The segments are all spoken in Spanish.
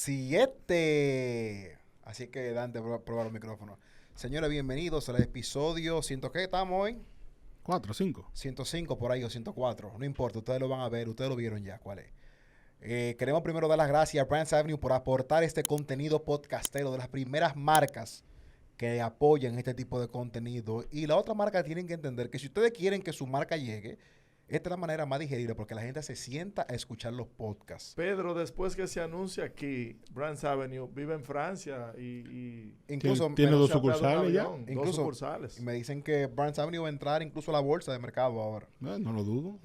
7. Así que Dante, prueba los micrófonos. Señores, bienvenidos al episodio 100. ¿Qué estamos hoy? 4, 5. 105 por ahí o 104. No importa, ustedes lo van a ver, ustedes lo vieron ya. ¿Cuál es? Queremos primero dar las gracias a Brands Avenue por aportar este contenido podcastero de las primeras marcas que apoyan este tipo de contenido. Y la otra marca tienen que entender que si ustedes quieren que su marca llegue, esta es la manera más digerible porque la gente se sienta a escuchar los podcasts. Pedro, después que se anuncia aquí, Brands Avenue vive en Francia y incluso tiene dos sucursales ya. Dos sucursales. Me dicen que Brands Avenue va a entrar incluso a la bolsa de mercado ahora. No lo dudo.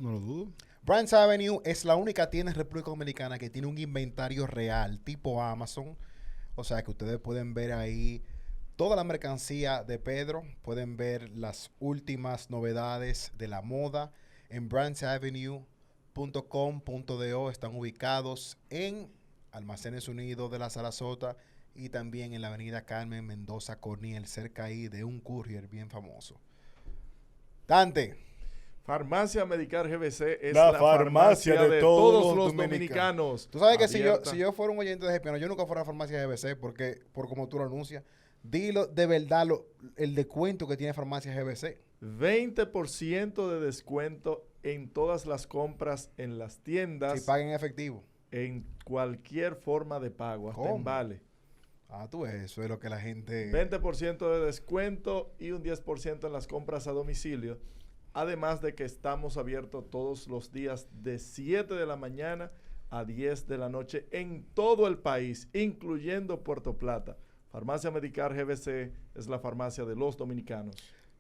Brands Avenue es la única tienda en República Dominicana que tiene un inventario real, tipo Amazon. O sea que ustedes pueden ver ahí toda la mercancía de Pedro, pueden ver las últimas novedades de la moda. En brandsavenue.com.do están ubicados en Almacenes Unidos de la Sarasota y también en la avenida Carmen Mendoza Corniel, cerca ahí de un courier bien famoso. Dante. Farmacia Medicar GBC es la farmacia de todos los dominicanos. Tú sabes que si yo fuera un oyente de GBC, yo nunca fuera a Farmacia GBC porque, por como tú lo anuncias, dilo de verdad el descuento que tiene Farmacia GBC. 20% de descuento en todas las compras en las tiendas. Si pagan en efectivo. En cualquier forma de pago, hasta en vale. Tú eso es lo que la gente... 20% de descuento y un 10% en las compras a domicilio. Además de que estamos abiertos todos los días de 7 de la mañana a 10 de la noche en todo el país, incluyendo Puerto Plata. Farmacia Medicar GBC es la farmacia de los dominicanos.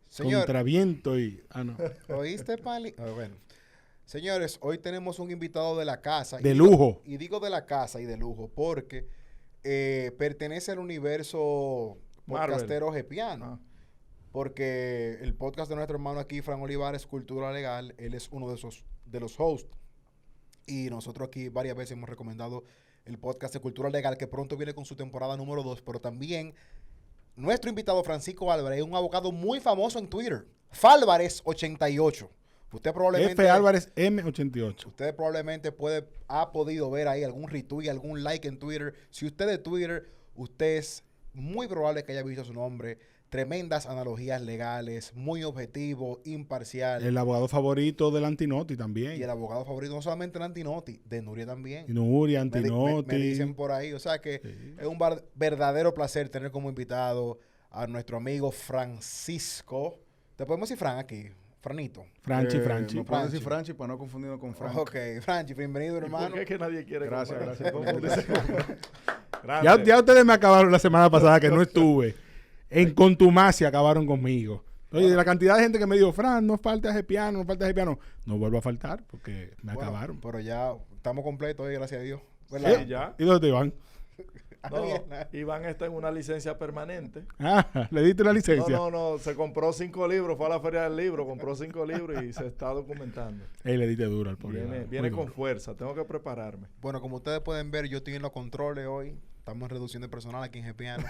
Señor, contra viento y... no. ¿Oíste, Pali? Bueno. Señores, hoy tenemos un invitado de la casa. De lujo. Y digo de la casa y de lujo porque pertenece al universo podcastero gepiano. Porque el podcast de nuestro hermano aquí, Fran Olivares, Cultura Legal, él es uno de los hosts. Y nosotros aquí varias veces hemos recomendado el podcast de Cultura Legal, que pronto viene con su temporada número 2, pero también nuestro invitado Francisco Álvarez es un abogado muy famoso en Twitter, Falvarez88. Usted probablemente... F. Álvarez M88. Usted probablemente ha podido ver ahí algún retweet, algún like en Twitter. Si usted de Twitter, usted es muy probable que haya visto su nombre. Tremendas analogías legales, muy objetivo, imparcial. El abogado favorito del Antinoti también. Y el abogado favorito no solamente del Antinoti, de Nuria también. Nuria, Antinoti. Me dicen por ahí. O sea que sí, es un verdadero placer tener como invitado a nuestro amigo Francisco. ¿Te podemos decir Fran aquí? Franito. Franchi. No puedo decir Franchi para no confundirnos con Frank. Ok, Franchi, bienvenido, hermano. ¿Por qué es que nadie quiere? Gracias. Ya ustedes me acabaron la semana pasada que no estuve. En contumacia acabaron conmigo. Oye, de la cantidad de gente que me dijo, Fran, no falta ese piano, no vuelvo a faltar porque me acabaron. Pero ya estamos completos hoy, gracias a Dios. Sí, ya. ¿Y dónde Iván? No, Iván está en una licencia permanente. ¿Le diste una licencia? No, se compró 5 libros, fue a la feria del libro, compró 5 libros y se está documentando. Le diste duro al pobre. Viene con fuerza, tengo que prepararme. Bueno, como ustedes pueden ver, yo estoy en los controles hoy. Estamos en reducción de personal aquí en Gepiano.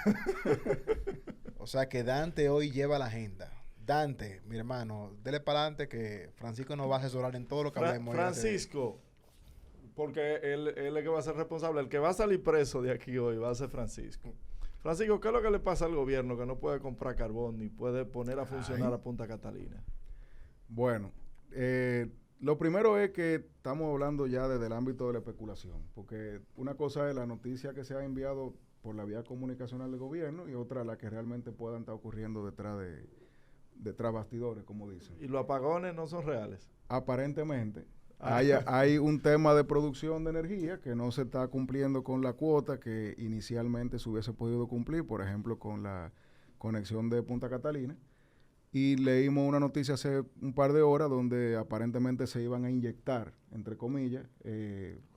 O sea que Dante hoy lleva la agenda. Dante, mi hermano, dele para adelante que Francisco nos va a asesorar en todo lo que hablemos. Francisco, porque él es el que va a ser responsable. El que va a salir preso de aquí hoy va a ser Francisco. Francisco, ¿qué es lo que le pasa al gobierno que no puede comprar carbón ni puede poner a funcionar a Punta Catalina? Bueno, lo primero es que estamos hablando ya desde el ámbito de la especulación, porque una cosa es la noticia que se ha enviado por la vía comunicacional del gobierno y otra la que realmente puedan estar ocurriendo detrás bastidores, como dicen. ¿Y los apagones no son reales? Aparentemente. Hay un tema de producción de energía que no se está cumpliendo con la cuota que inicialmente se hubiese podido cumplir, por ejemplo, con la conexión de Punta Catalina. Y leímos una noticia hace un par de horas donde aparentemente se iban a inyectar, entre comillas,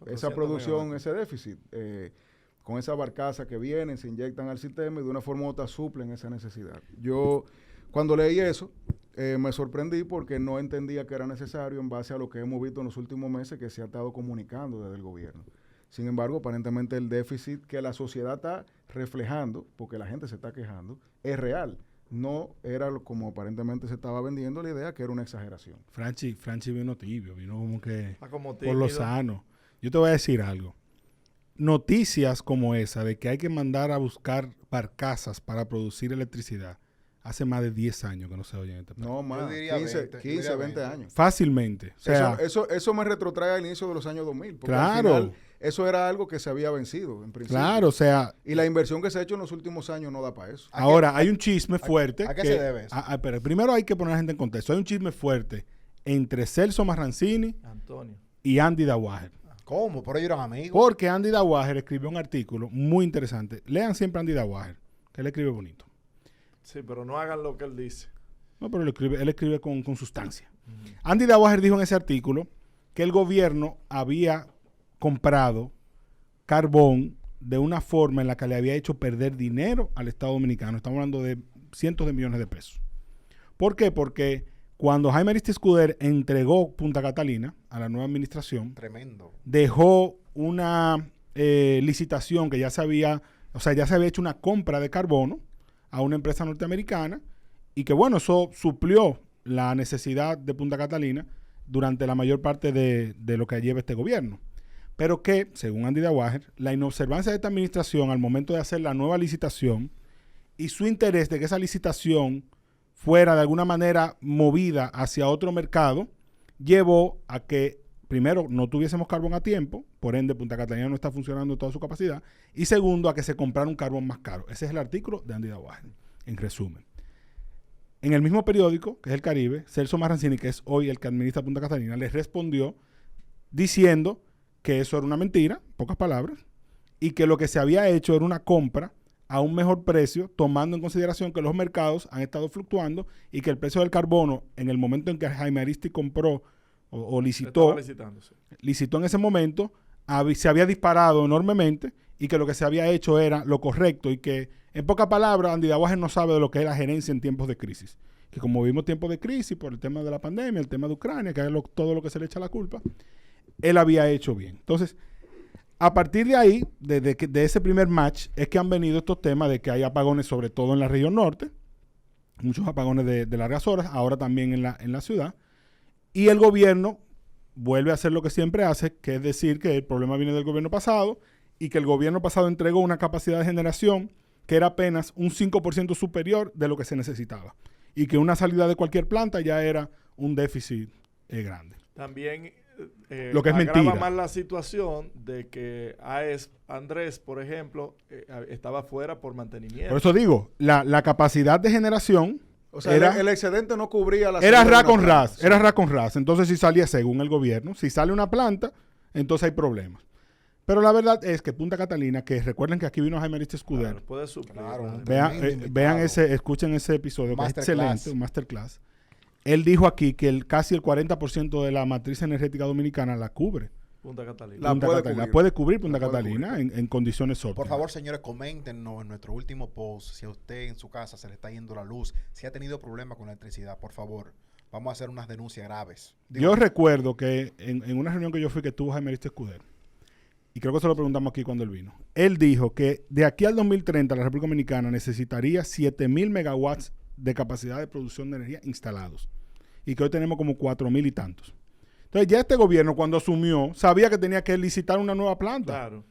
esa producción, ese déficit. Con esa barcaza que vienen, se inyectan al sistema y de una forma u otra suplen esa necesidad. Yo, cuando leí eso, me sorprendí porque no entendía que era necesario en base a lo que hemos visto en los últimos meses que se ha estado comunicando desde el gobierno. Sin embargo, aparentemente el déficit que la sociedad está reflejando, porque la gente se está quejando, es real. No era como aparentemente se estaba vendiendo la idea, que era una exageración. Franchi vino tibio, vino como que como por lo sano. Yo te voy a decir algo. noticias como esa de que hay que mandar a buscar barcazas para producir electricidad, hace más de 10 años que no se oye en este país. No, más. Yo diría 15, 20 años. Fácilmente. O sea, eso me retrotrae al inicio de los años 2000. Porque claro. al final, eso era algo que se había vencido, en principio. Claro, o sea. Y la inversión que se ha hecho en los últimos años no da para eso. Ahora, hay un chisme fuerte. ¿A qué se debe eso? Pero primero hay que poner a la gente en contexto. Hay un chisme fuerte entre Celso Marrancini Antonio. y Andy Dawager. ¿Cómo? Por ellos eran amigos. Porque Andy Dawager escribió un artículo muy interesante. Lean siempre a Andy Dawager, que él escribe bonito. Sí, pero no hagan lo que él dice. No, pero él escribe con sustancia. Andy Dawager dijo en ese artículo que el gobierno había comprado carbón de una forma en la que le había hecho perder dinero al Estado Dominicano. Estamos hablando de cientos de millones de pesos. ¿Por qué? Porque cuando Jaime Aristides Escudero entregó Punta Catalina a la nueva administración, Tremendo. dejó una licitación que ya se había hecho una compra de carbono a una empresa norteamericana y que, bueno, eso suplió la necesidad de Punta Catalina durante la mayor parte de lo que lleva este gobierno. Pero que, según Andy Dawager, la inobservancia de esta administración al momento de hacer la nueva licitación y su interés de que esa licitación fuera de alguna manera movida hacia otro mercado, llevó a que, primero, no tuviésemos carbón a tiempo, por ende Punta Catalina no está funcionando en toda su capacidad, y segundo, a que se comprara un carbón más caro. Ese es el artículo de Andy Dawager, en resumen. En el mismo periódico, que es El Caribe, Celso Marrancini, que es hoy el que administra Punta Catalina, les respondió diciendo que eso era una mentira, pocas palabras, y que lo que se había hecho era una compra a un mejor precio, tomando en consideración que los mercados han estado fluctuando y que el precio del carbono, en el momento en que Jaime Aristides compró o licitó en ese momento, se había disparado enormemente y que lo que se había hecho era lo correcto y que, en pocas palabras, Andy Dawager no sabe de lo que es la gerencia en tiempos de crisis. Que como vivimos tiempos de crisis por el tema de la pandemia, el tema de Ucrania, que es todo lo que se le echa la culpa, él había hecho bien. Entonces, a partir de ahí, de ese primer match, es que han venido estos temas de que hay apagones, sobre todo en la región norte, muchos apagones de largas horas, ahora también en la ciudad, y el gobierno vuelve a hacer lo que siempre hace, que es decir que el problema viene del gobierno pasado y que el gobierno pasado entregó una capacidad de generación que era apenas un 5% superior de lo que se necesitaba y que una salida de cualquier planta ya era un déficit grande. También lo que es agrava mentira. más la situación de que Andrés, por ejemplo, estaba fuera por mantenimiento. Por eso digo, la capacidad de generación, o sea, el excedente no cubría la... Era ra con ras, era ra con ras. Entonces, si salía según el gobierno, si sale una planta, entonces hay problemas. Pero la verdad es que Punta Catalina, que recuerden que aquí vino Jaime Aristides Escudero. Claro, puede suplir. Claro, Vean escuchen ese episodio, que es excelente, un masterclass. Él dijo aquí que casi el 40% de la matriz energética dominicana la cubre Punta Catalina. La puede cubrir Punta Catalina en condiciones óptimas. Por favor, señores, coméntenos en nuestro último post si a usted en su casa se le está yendo la luz, si ha tenido problemas con la electricidad, por favor. Vamos a hacer unas denuncias graves. Yo recuerdo que en una reunión que yo fui que tuvo Jaime Aristides Escudero, y creo que se lo preguntamos aquí cuando él vino, él dijo que de aquí al 2030 la República Dominicana necesitaría 7,000 megawatts de capacidad de producción de energía instalados. Y que hoy tenemos como 4,000 y tantos. Entonces ya este gobierno cuando asumió sabía que tenía que licitar una nueva planta. Claro.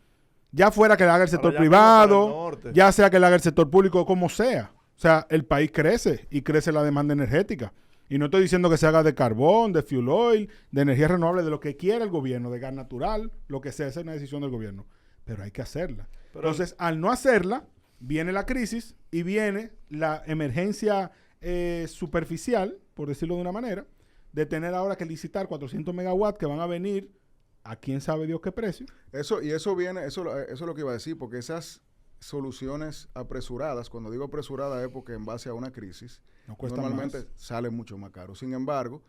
Ya fuera que la haga el sector privado, ya sea que la haga el sector público, como sea. O sea, el país crece y crece la demanda energética. Y no estoy diciendo que se haga de carbón, de fuel oil, de energía renovable, de lo que quiera el gobierno, de gas natural, lo que sea, esa es una decisión del gobierno. Pero hay que hacerla. Entonces, al no hacerla, viene la crisis y viene la emergencia superficial, por decirlo de una manera, de tener ahora que licitar 400 megawatts que van a venir a quién sabe Dios qué precio. Eso es lo que iba a decir, porque esas soluciones apresuradas, cuando digo apresurada es porque en base a una crisis, normalmente sale mucho más caro. Sin embargo,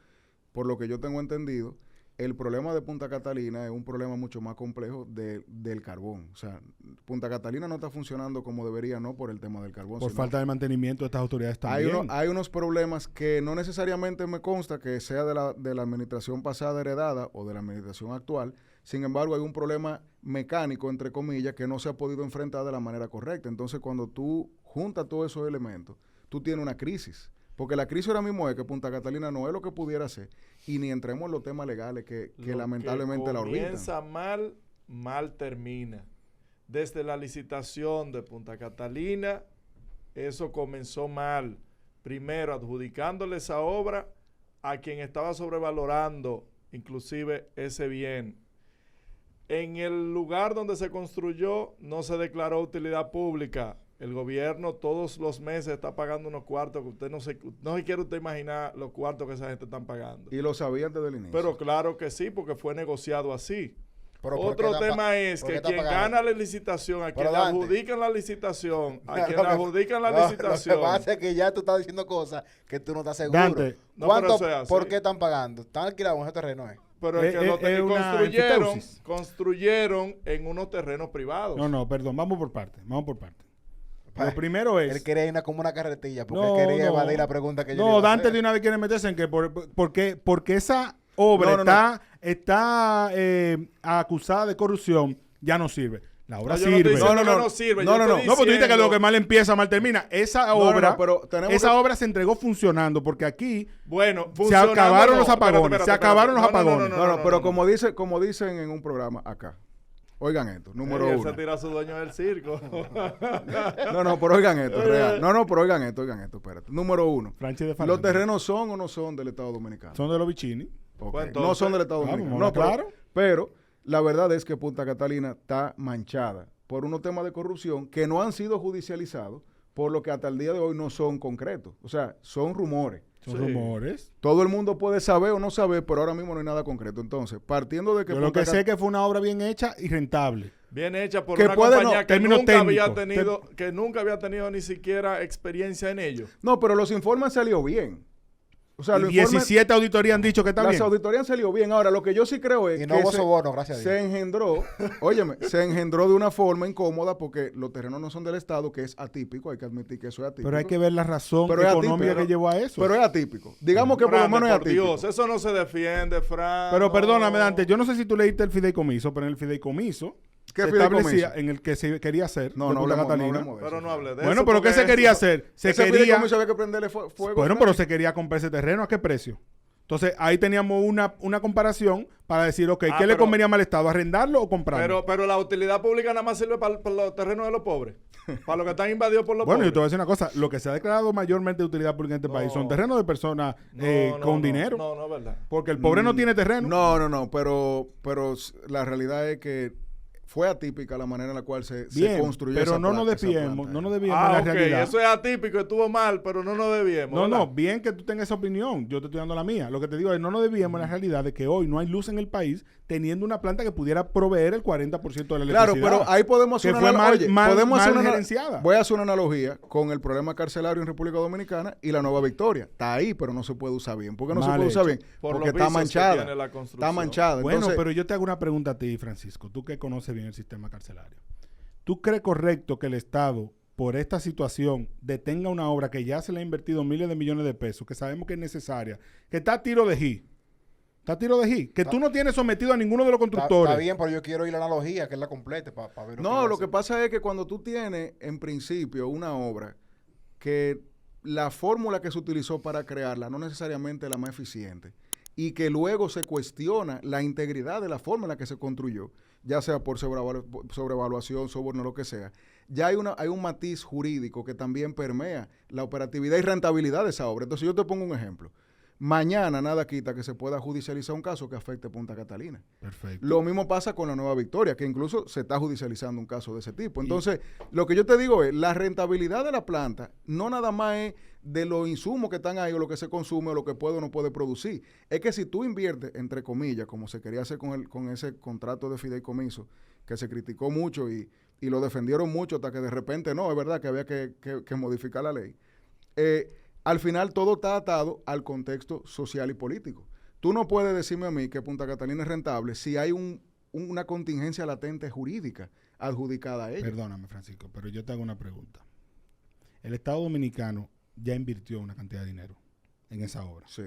por lo que yo tengo entendido, el problema de Punta Catalina es un problema mucho más complejo del carbón. O sea, Punta Catalina no está funcionando como debería, no por el tema del carbón. Por falta de mantenimiento de estas autoridades también. Hay unos problemas que no necesariamente me consta que sea de la administración pasada heredada o de la administración actual. Sin embargo, hay un problema mecánico, entre comillas, que no se ha podido enfrentar de la manera correcta. Entonces, cuando tú juntas todos esos elementos, tú tienes una crisis. Porque la crisis ahora mismo es que Punta Catalina no es lo que pudiera ser. Y ni entremos en los temas legales que lamentablemente la orbitan. Comienza mal termina. desde la licitación de Punta Catalina, eso comenzó mal. Primero, adjudicándole esa obra a quien estaba sobrevalorando inclusive ese bien. En el lugar donde se construyó no se declaró utilidad pública. El gobierno todos los meses está pagando unos cuartos que usted no se quiere usted imaginar los cuartos que esa gente están pagando. Y lo sabían desde el inicio. Pero claro que sí, porque fue negociado así. Pero otro tema es que quien gana la licitación, a quien adjudican la licitación, a quien adjudican la licitación. Lo que pasa es que ya tú estás diciendo cosas que tú no estás seguro. Dante, ¿Por qué están pagando? ¿Están alquilados en ese terreno? Pero es que construyeron en unos terrenos privados. No, perdón, vamos por parte. Lo primero es... Él quería ir como una carretilla porque quería evadir la pregunta que yo le iba a Dante hacer. de una vez quiere meterse en que porque esa obra está acusada de corrupción, ya no sirve. La obra sirve. No sirve. No, pues tú dices que lo que mal empieza, mal termina. Esa obra, obra se entregó funcionando porque aquí se acabaron los apagones. No, pero como dicen en un programa acá. Oigan esto, número uno. Se tira a su dueño del circo. Pero oigan esto, real. Pero oigan esto, espérate. Número uno. ¿Los terrenos son o no son del Estado Dominicano? Son de los Vicini. Okay. No son del Estado Dominicano. No, claro. Pero la verdad es que Punta Catalina está manchada por unos temas de corrupción que no han sido judicializados, por lo que hasta el día de hoy no son concretos. O sea, son rumores. Son rumores. Todo el mundo puede saber o no saber, pero ahora mismo no hay nada concreto. Entonces, partiendo de que... Yo lo que sé es que fue una obra bien hecha y rentable. Bien hecha por una compañía que nunca había tenido ni siquiera experiencia en ello. No, pero los informes salió bien. O sea, los 17 auditorías han dicho que está bien. Las auditorías han salido bien. Ahora, lo que yo sí creo es que no hubo soborno, gracias a Dios. Se engendró de una forma incómoda porque los terrenos no son del Estado, que es atípico. Hay que admitir que eso es atípico. Pero hay que ver la razón económica que llevó a eso. Pero es atípico. Digamos que por lo menos es atípico. Dios, eso no se defiende, Fran. Pero perdóname, Dante, yo no sé si tú leíste el fideicomiso, pero en el fideicomiso ¿qué fideicomiso? En el que se quería hacer. No hablemos pero no hable de eso. Bueno, pero ¿qué se quería hacer? Fideicomiso había que prenderle fuego. Bueno, pero se quería comprar ese terreno. ¿A qué precio? Entonces, ahí teníamos una comparación para decir, ¿qué le convenía más al Estado? ¿Arrendarlo o comprarlo? Pero la utilidad pública nada más sirve para los terrenos de los pobres. Para los que están invadidos por los pobres. Bueno, yo te voy a decir una cosa. Lo que se ha declarado mayormente de utilidad pública en este país son terrenos de personas con dinero. No, es verdad. Porque el pobre no tiene terreno. No. Pero la realidad es que fue atípica la manera en la cual se construyó pero no nos desviemos la realidad. Eso es atípico, estuvo mal, pero no nos desviemos. No, bien que tú tengas esa opinión, yo te estoy dando la mía. Lo que te digo es, no nos desviemos la realidad de que hoy no hay luz en el país teniendo una planta que pudiera proveer el 40% de la electricidad. Claro, pero ahí podemos hacer gerenciada. Voy a hacer una analogía con el problema carcelario en República Dominicana y la Nueva Victoria. Está ahí, pero no se puede usar bien. ¿Por qué no se puede usar bien? Porque está manchada. Está manchada. Bueno, entonces, pero yo te hago una pregunta a ti, Francisco. Tú que conoces bien el sistema carcelario. ¿Tú crees correcto que el Estado, por esta situación, detenga una obra que ya se le ha invertido miles de millones de pesos, que sabemos que es necesaria, que está a tiro de G? Que tú no tienes sometido a ninguno de los constructores. Está bien, pero yo quiero ir a la analogía, que es la completa, para ver. No, que pasa es que cuando tú tienes, en principio, una obra que la fórmula que se utilizó para crearla no necesariamente es la más eficiente, y que luego se cuestiona la integridad de la forma en la que se construyó, ya sea por sobrevaluación, soborno, lo que sea, ya hay un matiz jurídico que también permea la operatividad y rentabilidad de esa obra. Entonces yo te pongo un ejemplo. Mañana nada quita que se pueda judicializar un caso que afecte a Punta Catalina. Perfecto. Lo mismo pasa con la Nueva Victoria, que incluso se está judicializando un caso de ese tipo. Entonces, lo que yo te digo es, la rentabilidad de la planta no nada más es de los insumos que están ahí o lo que se consume o lo que puede o no puede producir. Es que si tú inviertes, entre comillas, como se quería hacer con ese contrato de fideicomiso, que se criticó mucho y lo defendieron mucho hasta que de repente no, es verdad que había que modificar la ley. Al final todo está atado al contexto social y político. Tú no puedes decirme a mí que Punta Catalina es rentable si hay una contingencia latente jurídica adjudicada a ella. Perdóname, Francisco, pero yo te hago una pregunta. El Estado Dominicano ya invirtió una cantidad de dinero en esa obra. Sí.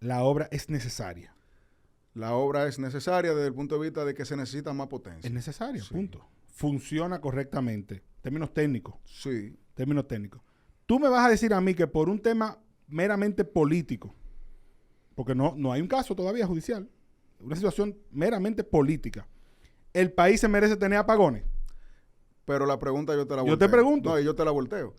La obra es necesaria. La obra es necesaria desde el punto de vista de que se necesita más potencia. Es necesaria, sí. Punto. Funciona correctamente. Términos técnicos. Sí. Términos técnicos. Tú me vas a decir a mí que por un tema meramente político, porque no hay un caso todavía judicial, una situación meramente política, ¿el país se merece tener apagones? Pero la pregunta yo te la volteo. Yo te pregunto. No, yo te la volteo.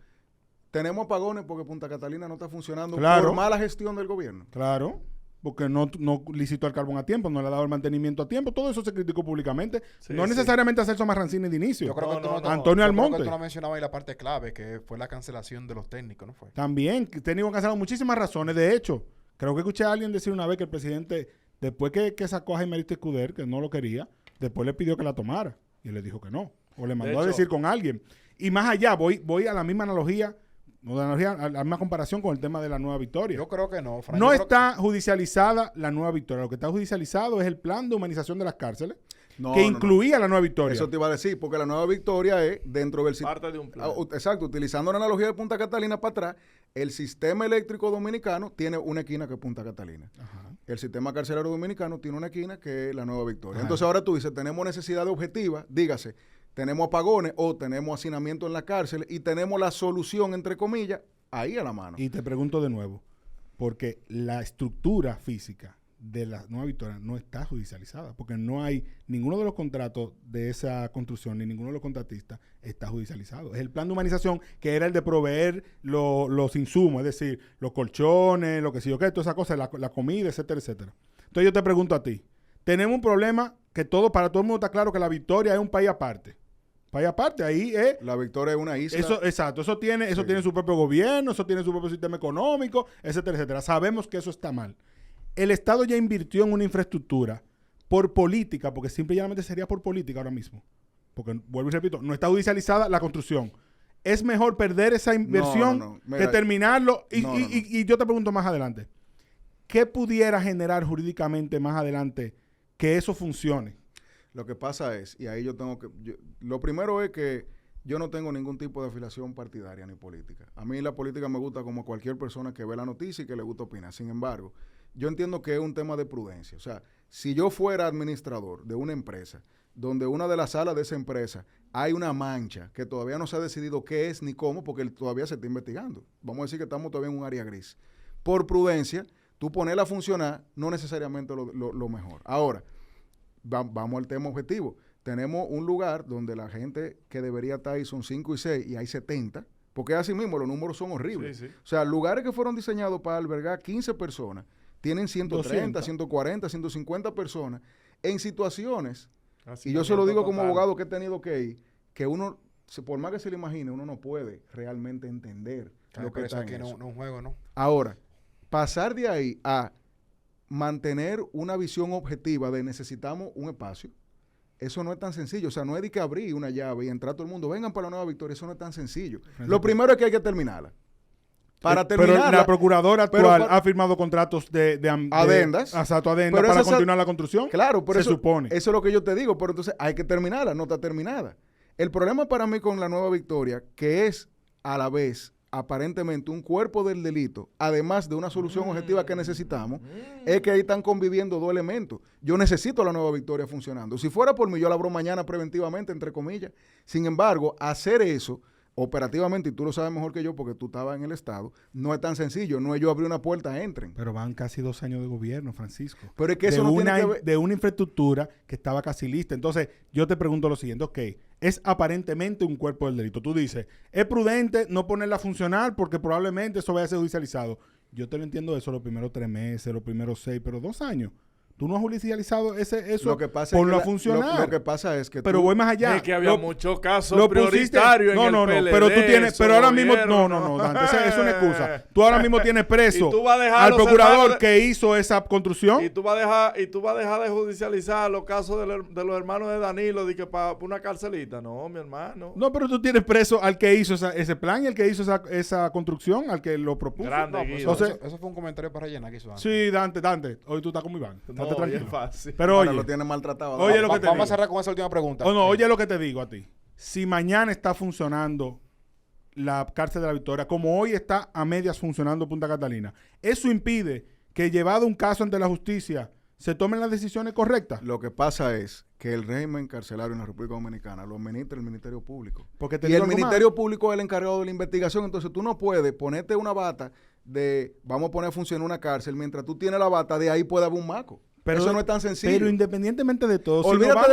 Tenemos apagones porque Punta Catalina no está funcionando Claro. por mala gestión del gobierno. Claro, porque no licitó el carbón a tiempo, no le ha dado el mantenimiento a tiempo. Todo eso se criticó públicamente. Sí, no sí. necesariamente a Celso Marrancini de inicio. Yo creo que tú no, Antonio yo creo Almonte. que tú no mencionabas ahí la parte clave, que fue la cancelación de los técnicos, ¿no fue? También, que técnicos cancelaron muchísimas razones. De hecho, creo que escuché a alguien decir una vez que el presidente, después que sacó a Jaime Aristóteles Escudero, que no lo quería, después le pidió que la tomara. Y él le dijo que no. O le mandó a decir con alguien. Y más allá, voy a la misma analogía, a la misma comparación con el tema de la Nueva Victoria. Yo creo que no, Frank. No Yo creo está judicializada la Nueva Victoria. Lo que está judicializado es el plan de humanización de las cárceles, No, que no, incluía la Nueva Victoria. Eso te iba a decir, porque la Nueva Victoria es dentro del Parte de un plan. Exacto, utilizando la analogía de Punta Catalina para atrás, el sistema eléctrico dominicano tiene una esquina que es Punta Catalina. Ajá. El sistema carcelario dominicano tiene una esquina que es la Nueva Victoria. Ajá. Entonces ahora tú dices, tenemos necesidades objetivas, dígase, tenemos apagones o tenemos hacinamiento en la cárcel y tenemos la solución, entre comillas, ahí a la mano. Y te pregunto de nuevo, porque la estructura física de la Nueva Victoria no está judicializada, porque no hay ninguno de los contratos de esa construcción, ni ninguno de los contratistas está judicializado. Es el plan de humanización que era el de proveer los insumos, es decir, los colchones, lo que sé yo qué, toda esa cosa, la comida, etcétera, etcétera. Entonces yo te pregunto a ti, tenemos un problema que para todo el mundo está claro que la Victoria es un país aparte. País aparte, ahí es... La Victoria es una isla. Eso, exacto, eso tiene su propio gobierno, eso tiene su propio sistema económico, etcétera, etcétera. Sabemos que eso está mal. El Estado ya invirtió en una infraestructura por política, porque simple y llanamente sería por política ahora mismo. Porque, vuelvo y repito, no está judicializada la construcción. Es mejor perder esa inversión Mira, que terminarlo. no. Y yo te pregunto más adelante, ¿qué pudiera generar jurídicamente más adelante que eso funcione? Lo que pasa es, y ahí lo primero es que yo no tengo ningún tipo de afiliación partidaria ni política. A mí la política me gusta como cualquier persona que ve la noticia y que le gusta opinar. Sin embargo, yo entiendo que es un tema de prudencia. O sea, si yo fuera administrador de una empresa, donde una de las salas de esa empresa hay una mancha que todavía no se ha decidido qué es ni cómo, porque todavía se está investigando. Vamos a decir que estamos todavía en un área gris. Por prudencia, tú ponerla a funcionar no necesariamente lo mejor. Ahora, vamos al tema objetivo. Tenemos un lugar donde la gente que debería estar ahí son 5 y 6 y hay 70, porque así mismo los números son horribles. Sí, sí. O sea, lugares que fueron diseñados para albergar 15 personas, tienen 130, 200. 140, 150 personas en situaciones, y yo se lo digo como abogado que he tenido que ir, que uno, por más que se lo imagine, uno no puede realmente entender lo que está en eso. No es un juego, ¿no? Ahora, pasar de ahí a mantener una visión objetiva de necesitamos un espacio, eso no es tan sencillo. O sea, no es de que abrir una llave y entrar todo el mundo, vengan para la Nueva Victoria, eso no es tan sencillo. Lo primero es que hay que terminarla. Para terminar. Pero la procuradora actual ha firmado contratos de adendas. Exacto, adendas para continuar la construcción. Claro, pero se supone. Eso es lo que yo te digo, pero entonces hay que terminarla, no está terminada. El problema para mí con la Nueva Victoria, que es a la vez aparentemente un cuerpo del delito, además de una solución objetiva que necesitamos, es que ahí están conviviendo dos elementos. Yo necesito la Nueva Victoria funcionando. Si fuera por mí, yo la abro mañana preventivamente, entre comillas. Sin embargo, hacer eso operativamente, y tú lo sabes mejor que yo porque tú estabas en el Estado, no es tan sencillo. No es yo abrir una puerta, entren. Pero van casi 2 años de gobierno, Francisco. Pero es que eso no tiene que ver... De una infraestructura que estaba casi lista. Entonces, yo te pregunto lo siguiente, ok, es aparentemente un cuerpo del delito. Tú dices, es prudente no ponerla a funcionar porque probablemente eso vaya a ser judicializado. Yo te lo entiendo eso los primeros 3 meses, los primeros 6, pero 2 años. Tú no has judicializado eso por funcionar. Lo que pasa es que pero voy más allá. Es que había muchos casos prioritarios en el PLD. Pero tú tienes, pero ahora mismo, no, Dante, esa es una excusa. Tú ahora mismo tienes preso al procurador que hizo esa construcción. Y tú vas a dejar de judicializar los casos de los hermanos de Danilo de que para una carcelita. No, mi hermano. No, pero tú tienes preso al que hizo ese plan y al que hizo esa construcción, al que lo propuso. Grande, pues eso fue un comentario para rellenar que hizo antes. Sí, Dante, hoy tú estás con Iván. No, tranquilo. Fácil. Pero oye, lo tienen maltratado. Oye, lo que te vamos digo. a cerrar con esa última pregunta. Oye lo que te digo a ti. Si mañana está funcionando la cárcel de la Victoria, como hoy está a medias funcionando Punta Catalina, ¿eso impide que llevado un caso ante la justicia se tomen las decisiones correctas? Lo que pasa es que el régimen carcelario en la República Dominicana lo administra el Ministerio Público. Porque y el Ministerio Público es el encargado de la investigación. Entonces tú no puedes ponerte una bata de vamos a poner a funcionar una cárcel mientras tú tienes la bata, de ahí puede haber un maco. Eso no es tan sencillo. Pero independientemente de todo... Olvídate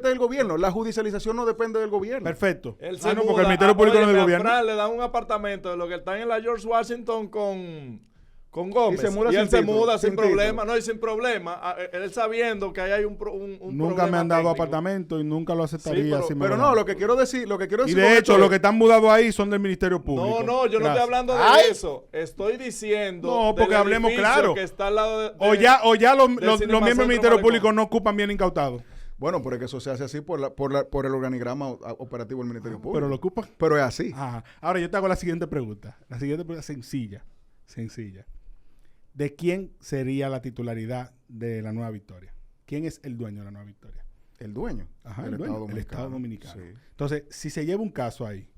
del gobierno. La judicialización no depende del gobierno. Perfecto. Él Porque el Ministerio Público no es del gobierno. Fran le dan un apartamento de lo que están en la George Washington con Gómez. Y se muda él se muda sin problema. título. No, y sin problema. Él sabiendo que ahí hay un Nunca problema me han dado técnico. apartamento y nunca lo aceptaría. Sí, Pero no, lo que quiero decir... Y de hecho, los que están mudados ahí son del Ministerio Público. No, yo no estoy hablando de eso. Estoy diciendo... No, porque hablemos claro. Que está al lado de o ya los miembros del Ministerio Malecón. Público no ocupan bien incautados. Bueno, pero es que eso se hace así por el organigrama operativo del Ministerio Público. Pero lo ocupan. Pero es así. Ajá. Ahora yo te hago la siguiente pregunta. La siguiente pregunta sencilla. ¿De quién sería la titularidad de la Nueva Victoria? ¿Quién es el dueño de la Nueva Victoria? El dueño. Ajá, el el Estado Estado Dominicano. Sí. Entonces, si se lleva un caso ahí,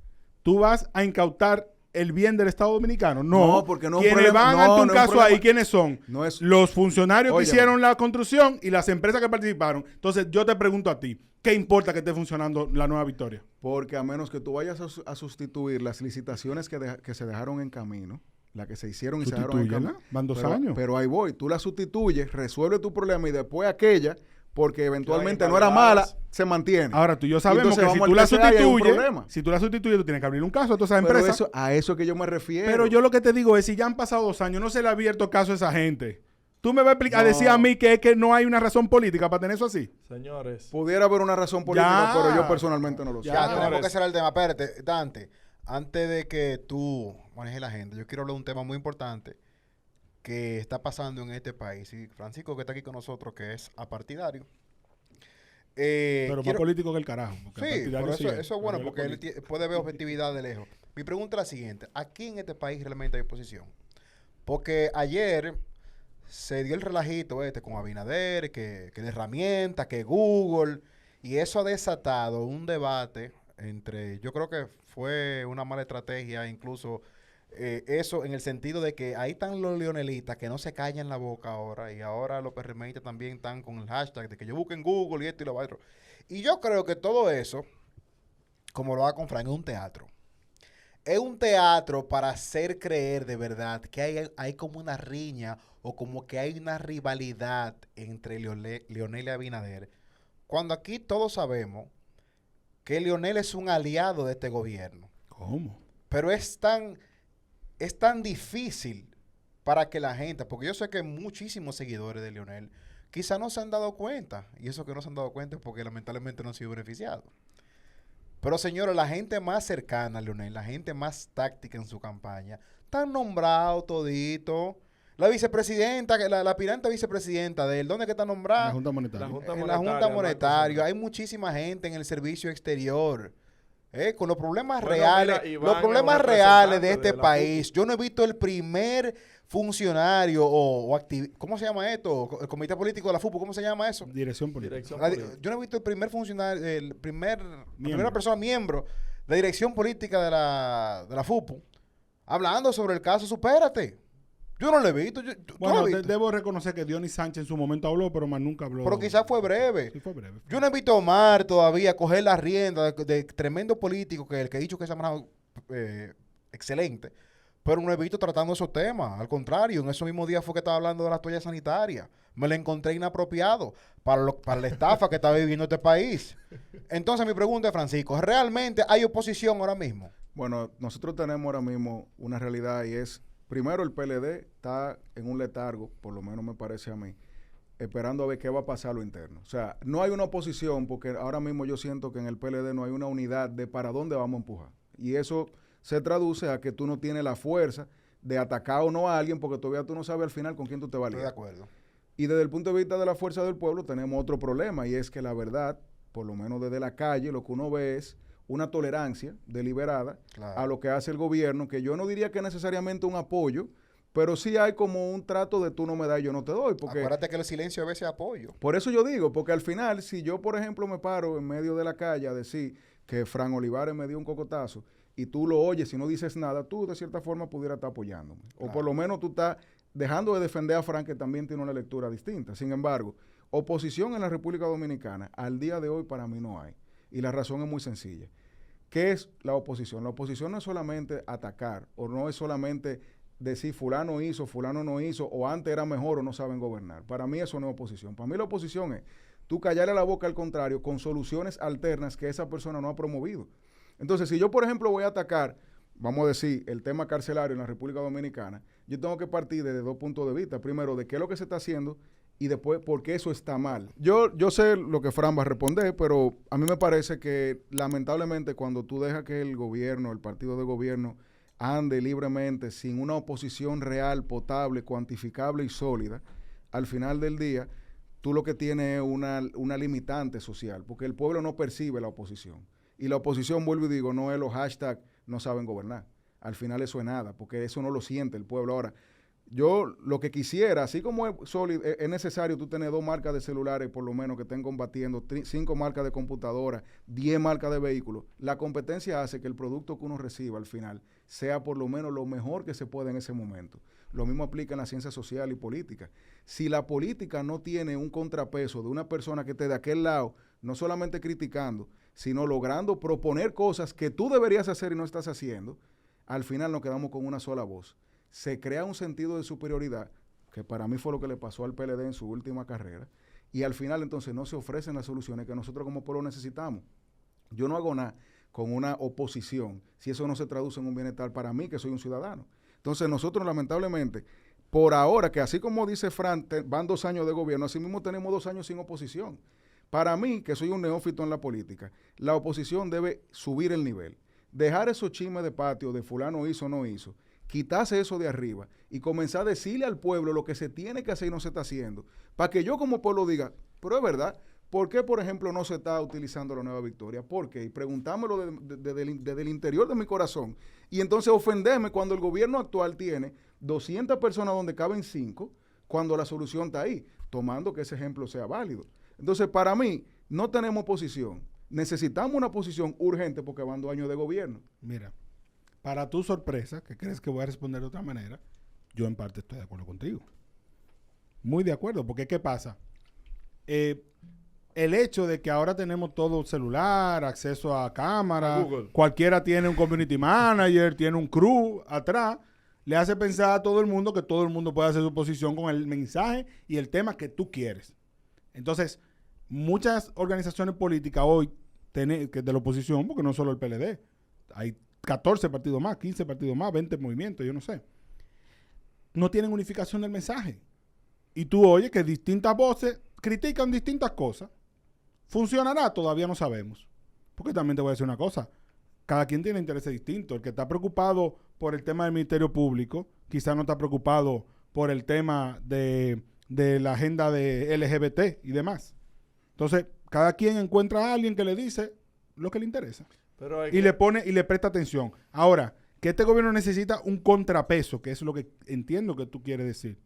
¿tú vas a incautar el bien del Estado Dominicano? No, porque no es un quienes problema. van ante un No es un caso problema. ahí, ¿quiénes son? No es- Los funcionarios que Óyeme. hicieron la construcción y las empresas que participaron. Entonces, yo te pregunto a ti, ¿qué importa que esté funcionando la Nueva Victoria? Porque a menos que tú vayas a sustituir las licitaciones que se dejaron en camino, las que se hicieron y se dejaron en Sustitúyela, camino. van 2 años. Pero ahí voy. Tú la sustituyes, resuelve tu problema y después aquella, porque eventualmente Claro, no era validadas. mala, se mantiene. Ahora, tú y yo sabemos entonces que si vamos tú al la TCA y hay un sustituyes, problema. tú tienes que abrir un caso a todas esas Pero empresas. a eso que yo me refiero. Pero yo lo que te digo es, si ya han pasado 2 años, no se le ha abierto caso a esa gente. Tú me vas a No. decir a mí que es que no hay una razón política para tener eso así. Señores. Pudiera haber una razón política, Ya. pero yo personalmente no lo sé. Ya, Señores. tenemos que cerrar el tema. Espérate, Dante. Antes de que tú manejes la gente, yo quiero hablar de un tema muy importante que está pasando en este país. Y Francisco, que está aquí con nosotros, que es apartidario. Pero más político que el carajo. porque Sí, partidario por sí eso es bueno, pero porque él político. puede ver objetividad de lejos. Mi pregunta es la siguiente. ¿Aquí en este país realmente hay oposición? Porque ayer se dio el relajito con Abinader, que la herramienta, que Google, y eso ha desatado un debate entre, yo creo que fue una mala estrategia, incluso eso en el sentido de que ahí están los leonelistas que no se callan la boca ahora, y ahora los PRMistas también están con el hashtag de que yo busque en Google y esto y lo otro. Y yo creo que todo eso, como lo haga con Frank, es un teatro. Es un teatro para hacer creer de verdad que hay como una riña o como que hay una rivalidad entre Leonel y Abinader. Cuando aquí todos sabemos que Leonel es un aliado de este gobierno. ¿Cómo? Pero es tan difícil para que la gente, porque yo sé que muchísimos seguidores de Leonel quizá no se han dado cuenta, y eso que no se han dado cuenta es porque lamentablemente no han sido beneficiados. Pero señores, la gente más cercana a Leonel, la gente más táctica en su campaña, están nombrados todito. La vicepresidenta, la aspirante vicepresidenta de él, ¿dónde es que está nombrada? La Junta Monetaria. En la Junta Monetaria. Hay muchísima gente en el servicio exterior. Con los problemas Bueno, reales, mira, Iván los es problemas un reales de representante este de la país. FUPU. Yo no he visto el primer funcionario o ¿cómo se llama esto? El comité político de la FUPU, ¿cómo se llama eso? Dirección política. Dirección La política. yo no he visto el primer funcionario, la primera Miembro. persona miembro de dirección política de la FUPU hablando sobre el caso Supérate. Yo no lo he visto. ¿Tú Bueno, lo has visto? debo reconocer que Dionis Sánchez en su momento habló, pero más nunca habló. Pero quizás fue breve. Sí, fue breve. Yo no he visto a Omar todavía coger la rienda de tremendo político que el que ha dicho que se ha manejado excelente, pero no he visto tratando esos temas. Al contrario, en esos mismos días fue que estaba hablando de la toalla sanitaria. Me lo encontré inapropiado para la estafa que está viviendo este país. Entonces mi pregunta es, Francisco, ¿realmente hay oposición ahora mismo? Bueno, nosotros tenemos ahora mismo una realidad y es, primero el PLD está en un letargo, por lo menos me parece a mí, esperando a ver qué va a pasar a lo interno. O sea, no hay una oposición porque ahora mismo yo siento que en el PLD no hay una unidad de para dónde vamos a empujar. Y eso se traduce a que tú no tienes la fuerza de atacar o no a alguien porque todavía tú no sabes al final con quién tú te vas a Estoy de liar. acuerdo. Y desde el punto de vista de la fuerza del pueblo tenemos otro problema y es que la verdad, por lo menos desde la calle, lo que uno ve es una tolerancia deliberada Claro. a lo que hace el gobierno, que yo no diría que necesariamente un apoyo, pero sí hay como un trato de tú no me das y yo no te doy. Porque Acuérdate que el silencio a veces es apoyo. por eso yo digo, porque al final, si yo, por ejemplo, me paro en medio de la calle a decir que Fran Olivares me dio un cocotazo y tú lo oyes y no dices nada, tú de cierta forma pudieras estar apoyándome. O por lo menos tú estás dejando de defender a Fran, que también tiene una lectura distinta. Sin embargo, oposición en la República Dominicana, al día de hoy para mí no hay. Y la razón es muy sencilla. ¿Qué es la oposición? La oposición no es solamente atacar o no es solamente decir fulano hizo, fulano no hizo, o antes era mejor o no saben gobernar. Para mí eso no es oposición. Para mí la oposición es tú callarle la boca al contrario con soluciones alternas que esa persona no ha promovido. Entonces, si yo, por ejemplo, voy a atacar, vamos a decir, el tema carcelario en la República Dominicana, yo tengo que partir desde 2 puntos de vista. Primero, de qué es lo que se está haciendo y después, por qué eso está mal. Yo sé lo que Fran va a responder, pero a mí me parece que, lamentablemente, cuando tú dejas que el gobierno, el partido de gobierno, ande libremente, sin una oposición real, potable, cuantificable y sólida, al final del día, tú lo que tienes es una limitante social, porque el pueblo no percibe la oposición. Y la oposición, vuelvo y digo, no es los hashtags no saben gobernar. Al final eso es nada, porque eso no lo siente el pueblo. Ahora, yo lo que quisiera, así como es necesario tú tener 2 marcas de celulares, por lo menos, que estén combatiendo, 5 marcas de computadoras, 10 marcas de vehículos, la competencia hace que el producto que uno reciba al final sea por lo menos lo mejor que se pueda en ese momento. Lo mismo aplica en la ciencia social y política. Si la política no tiene un contrapeso de una persona que esté de aquel lado, no solamente criticando, sino logrando proponer cosas que tú deberías hacer y no estás haciendo, al final nos quedamos con una sola voz. Se crea un sentido de superioridad, que para mí fue lo que le pasó al PLD en su última carrera, y al final entonces no se ofrecen las soluciones que nosotros como pueblo necesitamos. Yo no hago nada con una oposición si eso no se traduce en un bienestar para mí, que soy un ciudadano. Entonces nosotros, lamentablemente, por ahora, que así como dice Fran, van 2 años de gobierno, así mismo tenemos 2 años sin oposición. Para mí, que soy un neófito en la política, la oposición debe subir el nivel, dejar esos chismes de patio de fulano hizo o no hizo, quitarse eso de arriba y comenzar a decirle al pueblo lo que se tiene que hacer y no se está haciendo, para que yo como pueblo diga, pero es verdad, ¿por qué, por ejemplo, no se está utilizando la Nueva Victoria? ¿Por qué? Y preguntármelo desde el interior de mi corazón. Y entonces ofenderme cuando el gobierno actual tiene 200 personas donde caben 5, cuando la solución está ahí, tomando que ese ejemplo sea válido. Entonces, para mí, no tenemos posición. Necesitamos una posición urgente porque van 2 años de gobierno. Mira, para tu sorpresa, que crees que voy a responder de otra manera, yo en parte estoy de acuerdo contigo. Muy de acuerdo, porque ¿qué pasa? El hecho de que ahora tenemos todo celular, acceso a cámara, cualquiera tiene un community manager, tiene un crew atrás, le hace pensar a todo el mundo que todo el mundo puede hacer su posición con el mensaje y el tema que tú quieres. Entonces, muchas organizaciones políticas hoy, que de la oposición, porque no solo el PLD, hay 14 partidos más, 15 partidos más, 20 movimientos, yo no sé, no tienen unificación del mensaje. Y tú oyes que distintas voces critican distintas cosas. ¿Funcionará? Todavía no sabemos. Porque también te voy a decir una cosa. Cada quien tiene intereses distintos. El que está preocupado por el tema del Ministerio Público, quizás no está preocupado por el tema de la agenda de LGBT y demás. Entonces, cada quien encuentra a alguien que le dice lo que le interesa. Le pone y le presta atención. Ahora, que este gobierno necesita un contrapeso, que es lo que entiendo que tú quieres decir.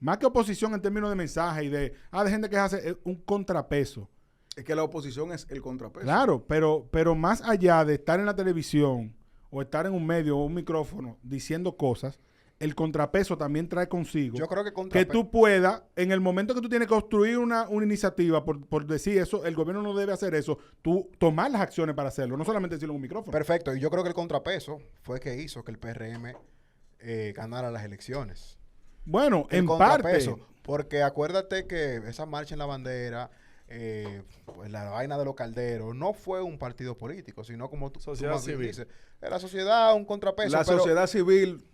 Más que oposición en términos de mensaje y de gente que hace un contrapeso. Es que la oposición es el contrapeso. Claro, pero más allá de estar en la televisión o estar en un medio o un micrófono diciendo cosas, el contrapeso también trae consigo yo creo que tú puedas, en el momento que tú tienes que construir una iniciativa por decir eso, el gobierno no debe hacer eso, tú tomar las acciones para hacerlo, no solamente decirlo en un micrófono. Perfecto, y yo creo que el contrapeso fue que hizo que el PRM ganara las elecciones. Bueno, en parte. Porque acuérdate que esa marcha en la bandera, pues la vaina de los calderos, no fue un partido político, sino como sociedad civil. Dices, era sociedad, un contrapeso. La sociedad civil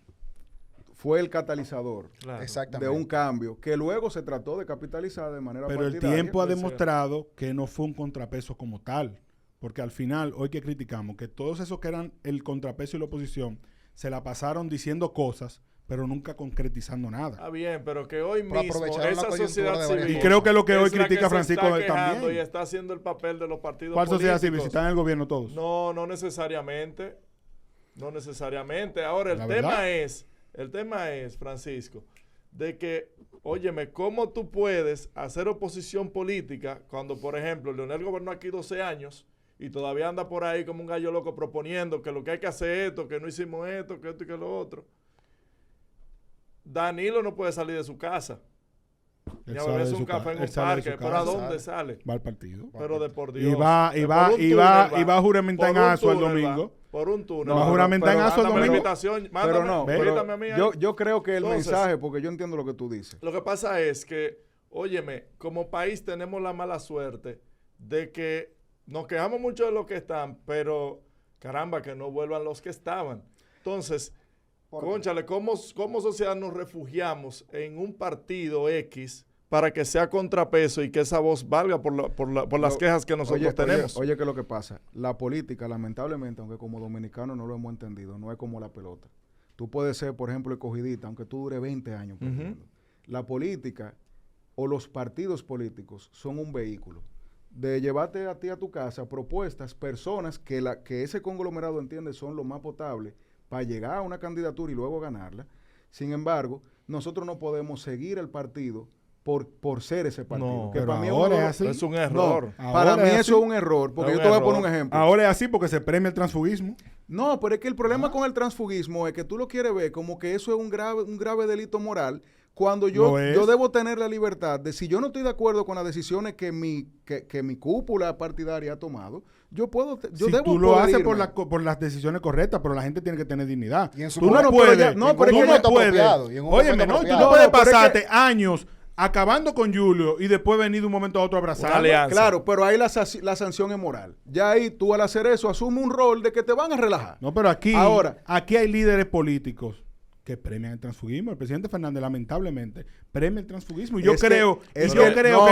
fue el catalizador Exactamente. de un cambio que luego se trató de capitalizar de manera Pero partidaria. el tiempo ha demostrado que no fue un contrapeso como tal. Porque al final, hoy que criticamos, que todos esos que eran el contrapeso y la oposición, se la pasaron diciendo cosas, pero nunca concretizando nada. Está bien, pero que hoy mismo esa sociedad civil... Y creo que es lo que hoy critica Francisco también. Y está haciendo el papel de los partidos ¿Cuál políticos. sociedad civil? Si están en el gobierno todos. No necesariamente. No necesariamente. Ahora, el tema es, Francisco, de que, óyeme, ¿cómo tú puedes hacer oposición política cuando, por ejemplo, Leonel gobernó aquí 12 años y todavía anda por ahí como un gallo loco proponiendo que lo que hay que hacer es esto, que no hicimos esto, que esto y que lo otro? Danilo no puede salir de su casa. Ni a beberse un café en un parque. ¿Pero a dónde sale? Va al partido. Pero de por Dios. Y va a juramentar en Aso el domingo. Por un túnel. Va a juramentar en Aso el domingo. Pero no, a mí ahí. Yo creo que el mensaje, porque yo entiendo lo que tú dices. Lo que pasa es que, óyeme, como país tenemos la mala suerte de que nos quejamos mucho de los que están, pero caramba, que no vuelvan los que estaban. Entonces, cónchale, ¿cómo sociedad nos refugiamos en un partido X para que sea contrapeso y que esa voz valga por las quejas que nosotros tenemos? Oye, ¿qué es lo que pasa? La política, lamentablemente, aunque como dominicanos no lo hemos entendido, no es como la pelota. Tú puedes ser, por ejemplo, escogidista, aunque tú dure 20 años. La política o los partidos políticos son un vehículo de llevarte a ti a tu casa propuestas, personas que ese conglomerado entiende son lo más potable para llegar a una candidatura y luego ganarla. Sin embargo, nosotros no podemos seguir el partido por ser ese partido. No, que para mí es un error. Para mí eso es un error, porque yo te voy a poner un ejemplo. Ahora es así porque se premia el transfugismo. No, pero es que el problema con el transfugismo es que tú lo quieres ver como que eso es un grave delito moral, cuando yo debo tener la libertad de, si yo no estoy de acuerdo con las decisiones que mi cúpula partidaria ha tomado, yo debo tú lo haces irme. por las decisiones correctas, pero la gente tiene que tener dignidad. Y en su tú no momento, puedes. no puedes. Óyeme, no, tú no puedes pasarte años acabando con Julio y después venir de un momento a otro a abrazarlo. Claro, pero ahí la sanción es moral. Ya ahí tú al hacer eso asumes un rol de que te van a relajar. No, pero aquí hay líderes políticos que premian el transfugismo. El presidente Fernández, lamentablemente, premia el transfugismo. Y yo creo que en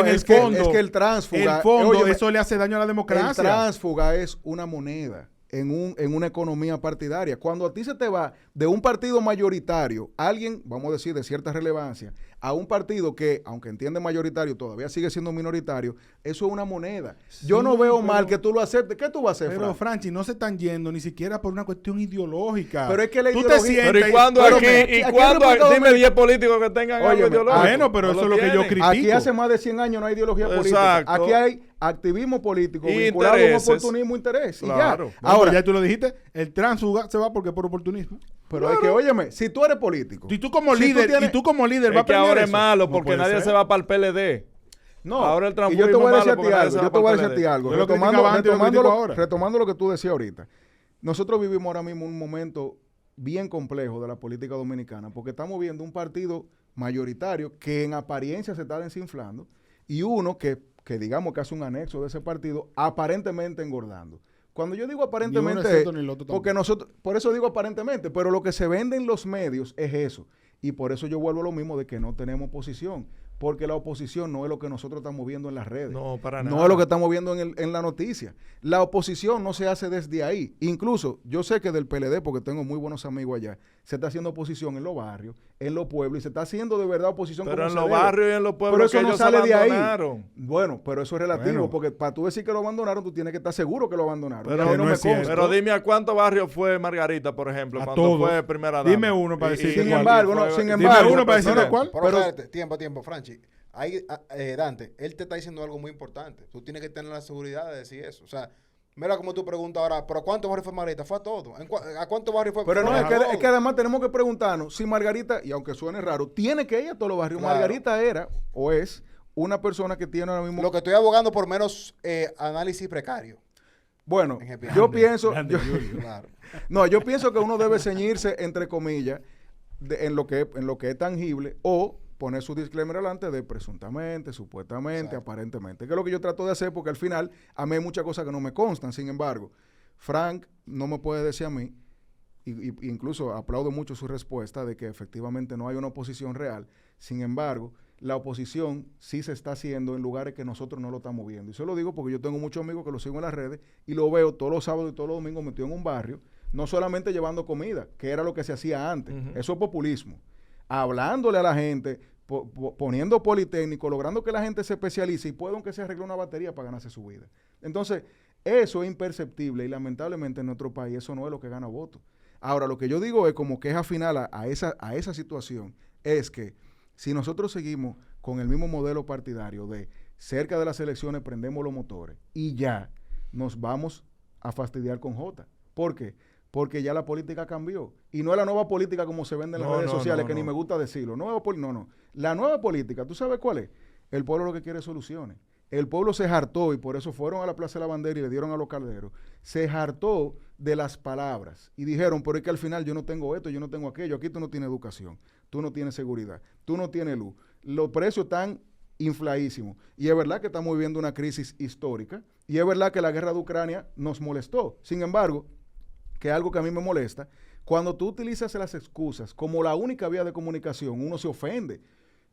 el fondo, es que el tránsfuga, eso le hace daño a la democracia. El tránsfuga es una moneda en una economía partidaria. Cuando a ti se te va de un partido mayoritario, alguien, vamos a decir, de cierta relevancia, a un partido que, aunque entiende mayoritario, todavía sigue siendo minoritario, eso es una moneda. Yo no veo mal que tú lo aceptes. ¿Qué tú vas a hacer, Pero, Franchi, no se están yendo ni siquiera por una cuestión ideológica. Pero es que la ideología... Pero ¿y cuándo dime 10 políticos que tengan algo ideológico? Bueno, pero eso es lo que yo critico. Aquí hace más de 100 años no hay ideología política. Aquí hay activismo político vinculado a un oportunismo, interés. Claro. Y ya. Ahora, ya tú lo dijiste, el transfuga se va porque por oportunismo. Pero es que, óyeme, si tú eres político. Y tú como líder vas a que ahora es malo porque nadie se va para el PLD. No, ahora el transfugismo yo te voy a decir a ti algo. Retomando lo que tú decías ahorita. Nosotros vivimos ahora mismo un momento bien complejo de la política dominicana porque estamos viendo un partido mayoritario que en apariencia se está desinflando y uno que digamos que hace un anexo de ese partido aparentemente engordando. Cuando yo digo aparentemente, porque por eso digo aparentemente, pero lo que se vende en los medios es eso. Y por eso yo vuelvo a lo mismo de que no tenemos oposición. Porque la oposición no es lo que nosotros estamos viendo en las redes. No, para nada. No es lo que estamos viendo en la noticia. La oposición no se hace desde ahí. Incluso, yo sé que del PLD, porque tengo muy buenos amigos allá, se está haciendo oposición en los barrios, en los pueblos, y se está haciendo de verdad oposición. Pero en los barrios y en los pueblos, pero eso que no ellos sale de ahí. Bueno, pero eso es relativo, porque para tú decir que lo abandonaron, tú tienes que estar seguro que lo abandonaron. Pero dime a cuántos barrios fue Margarita, por ejemplo, cuando fue primera dama. Dime uno para decir. Sin embargo, cuál. Tiempo, Franchi. Ahí, Dante, él te está diciendo algo muy importante. Tú tienes que tener la seguridad de decir eso. O sea, mira como tú preguntas ahora, ¿pero cuántos barrios fue Margarita? Fue a todo. ¿A cuántos barrios fue? Pero no, es que además tenemos que preguntarnos si Margarita, y aunque suene raro, tiene que ir a todos los barrios. Claro. Margarita era o es una persona que tiene ahora mismo... Lo que estoy abogando por menos análisis precario. Bueno, yo pienso... yo pienso que uno debe ceñirse, entre comillas, en lo que es tangible o poner su disclaimer adelante de presuntamente, supuestamente, exacto, aparentemente. Que es lo que yo trato de hacer porque al final a mí hay muchas cosas que no me constan. Sin embargo, Frank no me puede decir a mí, y incluso aplaudo mucho su respuesta de que efectivamente no hay una oposición real. Sin embargo, la oposición sí se está haciendo en lugares que nosotros no lo estamos viendo. Y eso lo digo porque yo tengo muchos amigos que lo sigo en las redes y lo veo todos los sábados y todos los domingos metido en un barrio, no solamente llevando comida, que era lo que se hacía antes. Eso es populismo. Hablándole a la gente, poniendo politécnico, logrando que la gente se especialice y pueda aunque se arregle una batería para ganarse su vida. Entonces, eso es imperceptible y lamentablemente en nuestro país eso no es lo que gana votos. Ahora, lo que yo digo es como queja final a esa situación es que si nosotros seguimos con el mismo modelo partidario de cerca de las elecciones prendemos los motores y ya nos vamos a fastidiar con Jota. ¿Por qué? porque ya la política cambió. Y no es la nueva política como se vende en las redes sociales, que ni me gusta decirlo. No. La nueva política, ¿tú sabes cuál es? El pueblo lo que quiere es soluciones. El pueblo se hartó, y por eso fueron a la Plaza de la Bandera y le dieron a los calderos, se hartó de las palabras. Y dijeron, pero es que al final yo no tengo esto, yo no tengo aquello, aquí tú no tienes educación, tú no tienes seguridad, tú no tienes luz. Los precios están infladísimos. Y es verdad que estamos viviendo una crisis histórica, y es verdad que la guerra de Ucrania nos molestó. Sin embargo, que es algo que a mí me molesta, cuando tú utilizas las excusas como la única vía de comunicación, uno se ofende.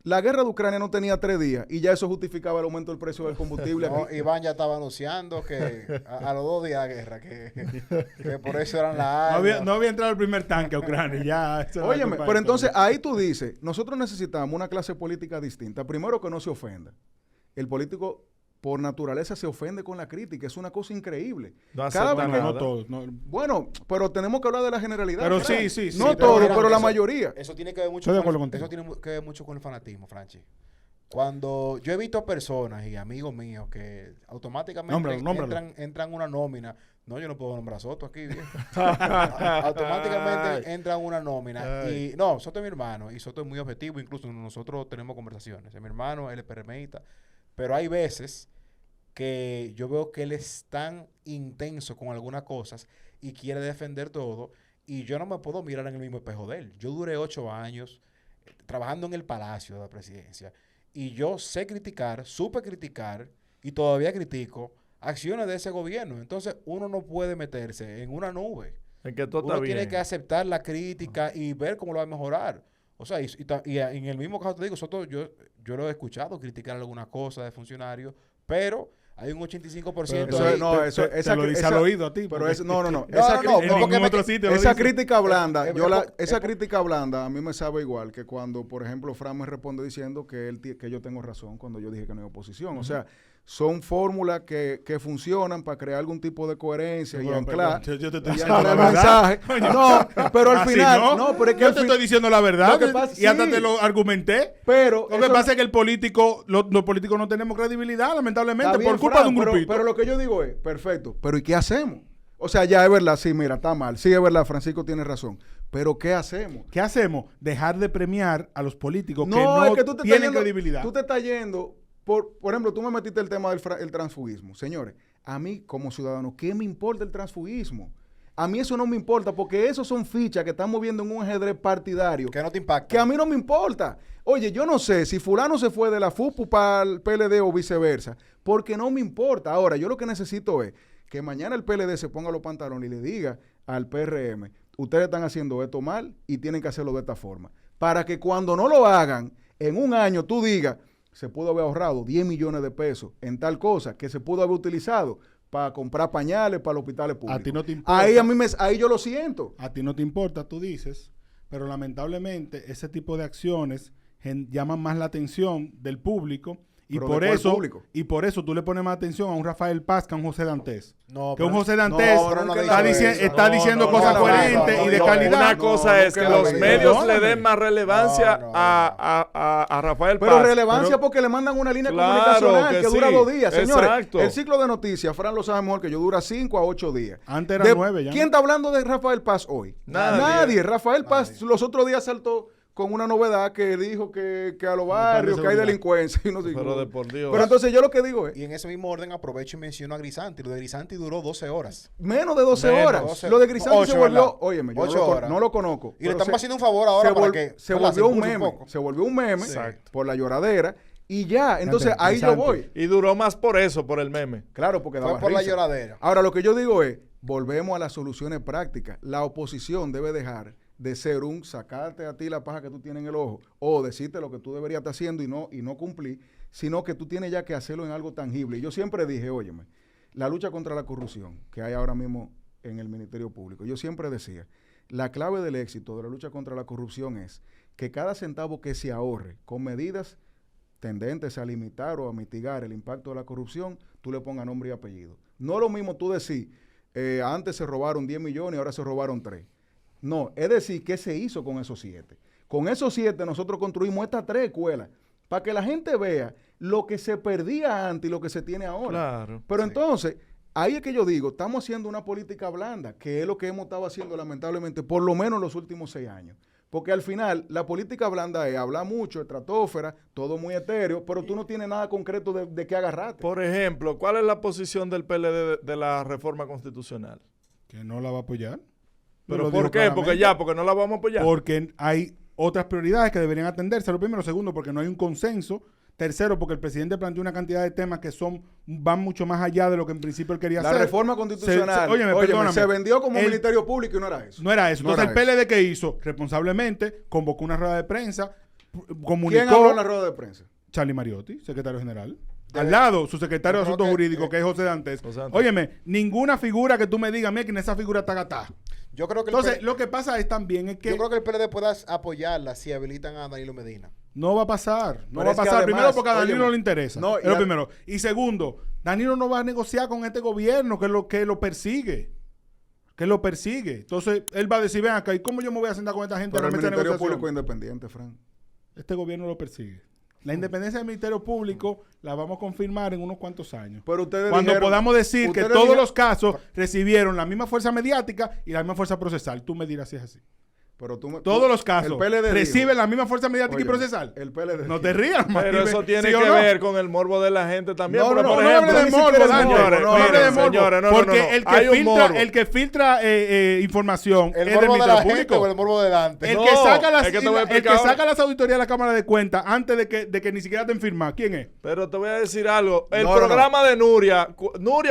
La guerra de Ucrania no tenía 3 días y ya eso justificaba el aumento del precio del combustible. No, Iván ya estaba anunciando que a los 2 días de guerra, que por eso eran las armas. No había entrado el primer tanque a Ucrania. Ya. Óyeme, pero entonces ahí tú dices, nosotros necesitamos una clase política distinta. Primero, que no se ofenda. El político por naturaleza se ofende con la crítica. Es una cosa increíble. No todos. No. Bueno, pero tenemos que hablar de la generalidad. Pero sí. No todos, pero la mayoría. Eso tiene que ver mucho con el fanatismo, Franchi. Cuando yo he visto personas y amigos míos que automáticamente entran una nómina. No, yo no puedo nombrar a Soto aquí, viejo. Automáticamente entran una nómina. Y no, Soto es mi hermano y Soto es muy objetivo. Incluso nosotros tenemos conversaciones. Es mi hermano, él es PRMista. Pero hay veces que yo veo que él es tan intenso con algunas cosas y quiere defender todo, y yo no me puedo mirar en el mismo espejo de él. Yo duré 8 años trabajando en el Palacio de la Presidencia, y yo sé criticar, supe criticar, y todavía critico acciones de ese gobierno. Entonces, uno no puede meterse en una nube. En que todo uno está tiene bien. que aceptar la crítica y ver cómo lo va a mejorar. O sea, y en el mismo caso te digo, yo lo he escuchado criticar algunas cosas de funcionarios, pero hay un 85% Eso lo dice al oído a ti. Pero no. Esa crítica blanda, esa crítica blanda a mí me sabe igual que cuando, por ejemplo, Fran me responde diciendo que yo tengo razón cuando yo dije que no hay oposición. O sea, son fórmulas que funcionan para crear algún tipo de coherencia y anclar yo te estoy y diciendo anclar la el verdad. mensaje. No, pero al final, pero es que yo te estoy diciendo la verdad. Lo que pasa, y hasta te lo argumenté. Pero lo que pasa es que los políticos no tenemos credibilidad, lamentablemente, bien, por culpa Fran, de un grupito. Pero lo que yo digo es, perfecto, pero ¿y qué hacemos? O sea, ya es verdad, sí, mira, está mal. Sí, es verdad, Francisco tiene razón. Pero ¿qué hacemos? ¿Qué hacemos? Dejar de premiar a los políticos que es que tú te tienen credibilidad. Tú te estás yendo, por ejemplo, tú me metiste el tema del transfugismo. Señores, a mí como ciudadano, ¿qué me importa el transfugismo? A mí eso no me importa, porque eso son fichas que están moviendo en un ajedrez partidario. Que no te impacta. Que a mí no me importa. Oye, yo no sé si fulano se fue de la FUPU para el PLD o viceversa, porque no me importa. Ahora, yo lo que necesito es que mañana el PLD se ponga los pantalones y le diga al PRM, ustedes están haciendo esto mal y tienen que hacerlo de esta forma. Para que cuando no lo hagan, en un año tú digas, se pudo haber ahorrado 10 millones de pesos en tal cosa que se pudo haber utilizado para comprar pañales para los hospitales públicos. A ti no te importa. Ahí yo lo siento. A ti no te importa, tú dices, pero lamentablemente ese tipo de acciones llaman más la atención del público. Y por eso tú le pones más atención a un Rafael Paz que a un José Dantes. Que un José Dantes está diciendo cosas coherentes y de calidad. Una cosa es que los medios le den más relevancia a Rafael Paz. Pero relevancia porque le mandan una línea comunicacional que dura 2 días. Señores, exacto. El ciclo de noticias, Fran lo sabe mejor que yo, dura 5 a 8 días. Antes era 9 ya. ¿Quién está hablando de Rafael Paz hoy? Nadie. Rafael Paz los otros días saltó con una novedad que dijo que a los barrios que hay delincuencia y no sé. Pero de por Dios. Pero entonces yo lo que digo es... Y en ese mismo orden aprovecho y menciono a Grisanti. Lo de Grisanti duró 12 horas. Menos de 12 horas. Lo de Grisanti se volvió... Óyeme, yo no lo conozco. Y le estamos haciendo un favor ahora para que... Se volvió un meme. Se volvió un meme por la lloradera. Y ya, entonces ahí yo voy. Y duró más por eso, por el meme. Claro, porque daba por la lloradera. Ahora, lo que yo digo es, volvemos a las soluciones prácticas. La oposición debe dejar de ser un sacarte a ti la paja que tú tienes en el ojo o decirte lo que tú deberías estar haciendo y no cumplir, sino que tú tienes ya que hacerlo en algo tangible. Y yo siempre dije, óyeme, la lucha contra la corrupción que hay ahora mismo en el Ministerio Público, yo siempre decía, la clave del éxito de la lucha contra la corrupción es que cada centavo que se ahorre con medidas tendentes a limitar o a mitigar el impacto de la corrupción, tú le pongas nombre y apellido. No es lo mismo tú decir, antes se robaron 10 millones y ahora se robaron 3. No, es decir, ¿qué se hizo con esos 7? Con esos 7 nosotros construimos estas 3 escuelas para que la gente vea lo que se perdía antes y lo que se tiene ahora. Claro. Pero entonces, ahí es que yo digo, estamos haciendo una política blanda, que es lo que hemos estado haciendo lamentablemente por lo menos los últimos 6 años. Porque al final, la política blanda es hablar mucho, estratosfera, todo muy etéreo, pero tú no tienes nada concreto de qué agarrarte. Por ejemplo, ¿cuál es la posición del PLD de la reforma constitucional? Que no la va a apoyar. ¿Pero por qué? Porque no la vamos a apoyar. Porque hay otras prioridades que deberían atenderse. Lo primero. Segundo, porque no hay un consenso. Tercero, porque el presidente planteó una cantidad de temas que van mucho más allá de lo que en principio él quería hacer. La reforma constitucional, se vendió como ministerio público y no era eso. No era eso. Entonces el PLD, ¿qué hizo? Responsablemente convocó una rueda de prensa, comunicó... ¿Quién habló en la rueda de prensa? Charlie Mariotti, secretario general. Al lado, su secretario de Asuntos Jurídicos, que es José Dantes. Óyeme, ninguna figura que tú me digas, mira, que en esa figura está gatada. Yo creo que entonces, lo que pasa es también es que... Yo creo que el PLD pueda apoyarla si habilitan a Danilo Medina. No va a pasar. No Pero va a pasar. además, Primero, porque a Danilo no le interesa. No, es lo primero. Y segundo, Danilo no va a negociar con este gobierno que lo persigue. Que lo persigue. Entonces, él va a decir, ven acá, ¿y cómo yo me voy a sentar con esta gente? Pero en el la mesa de Ministerio negociación? Público Independiente, Frank. Este gobierno lo persigue. La independencia del Ministerio Público la vamos a confirmar en unos cuantos años. Pero ustedes cuando dijeron, podamos decir que todos los casos recibieron la misma fuerza mediática y la misma fuerza procesal. Tú me dirás si es así. Pero todos los casos reciben la misma fuerza mediática oye, y procesal. El PLD no te rías, pero eso tiene que ver con el morbo de la gente también. No, pero no, por no ejemplo, hable de morbo, señores, no hable de morbo. Señores, porque el que filtra información ¿El es morbo del de la Ministerio gente Público o el morbo de Dante? El que saca las auditorías de la Cámara de Cuentas antes de que ni siquiera te firma, ¿quién es? Pero te voy a decir algo. El programa de Nuria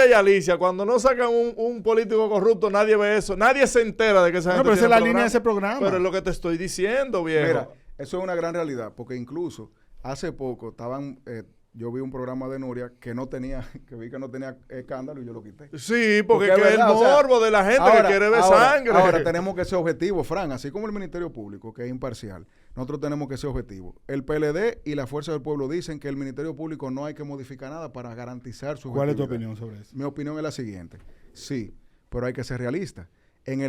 y Alicia, cuando no sacan un político corrupto, nadie ve eso. Nadie se entera de que esa gente pero esa es la programa. línea de ese programa. Pero es lo que te estoy diciendo, viejo. Mira, eso es una gran realidad, porque incluso hace poco yo vi un programa de Nuria que vi que no tenía escándalo y yo lo quité. Sí, porque es el morbo de la gente que quiere ver sangre. Ahora tenemos que ser objetivos, Fran, así como el Ministerio Público, que es imparcial. Nosotros tenemos que ser objetivos. El PLD y la Fuerza del Pueblo dicen que el Ministerio Público no hay que modificar nada para garantizar su ¿Cuál es tu opinión sobre eso? Mi opinión es la siguiente. Sí, pero hay que ser realista. En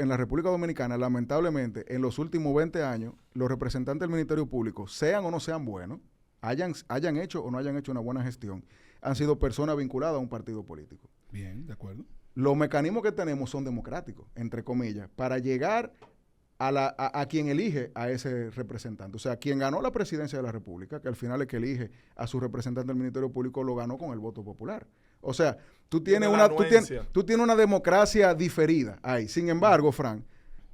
la República Dominicana, lamentablemente, en los últimos 20 años, los representantes del Ministerio Público, sean o no sean buenos, hayan hecho o no hayan hecho una buena gestión, han sido personas vinculadas a un partido político. Bien, de acuerdo. Los mecanismos que tenemos son democráticos, entre comillas, para llegar a quien elige a ese representante. O sea, quien ganó la presidencia de la República, que al final es que elige a su representante del Ministerio Público, lo ganó con el voto popular. O sea, tú tienes una democracia diferida ahí. Sin embargo, Frank,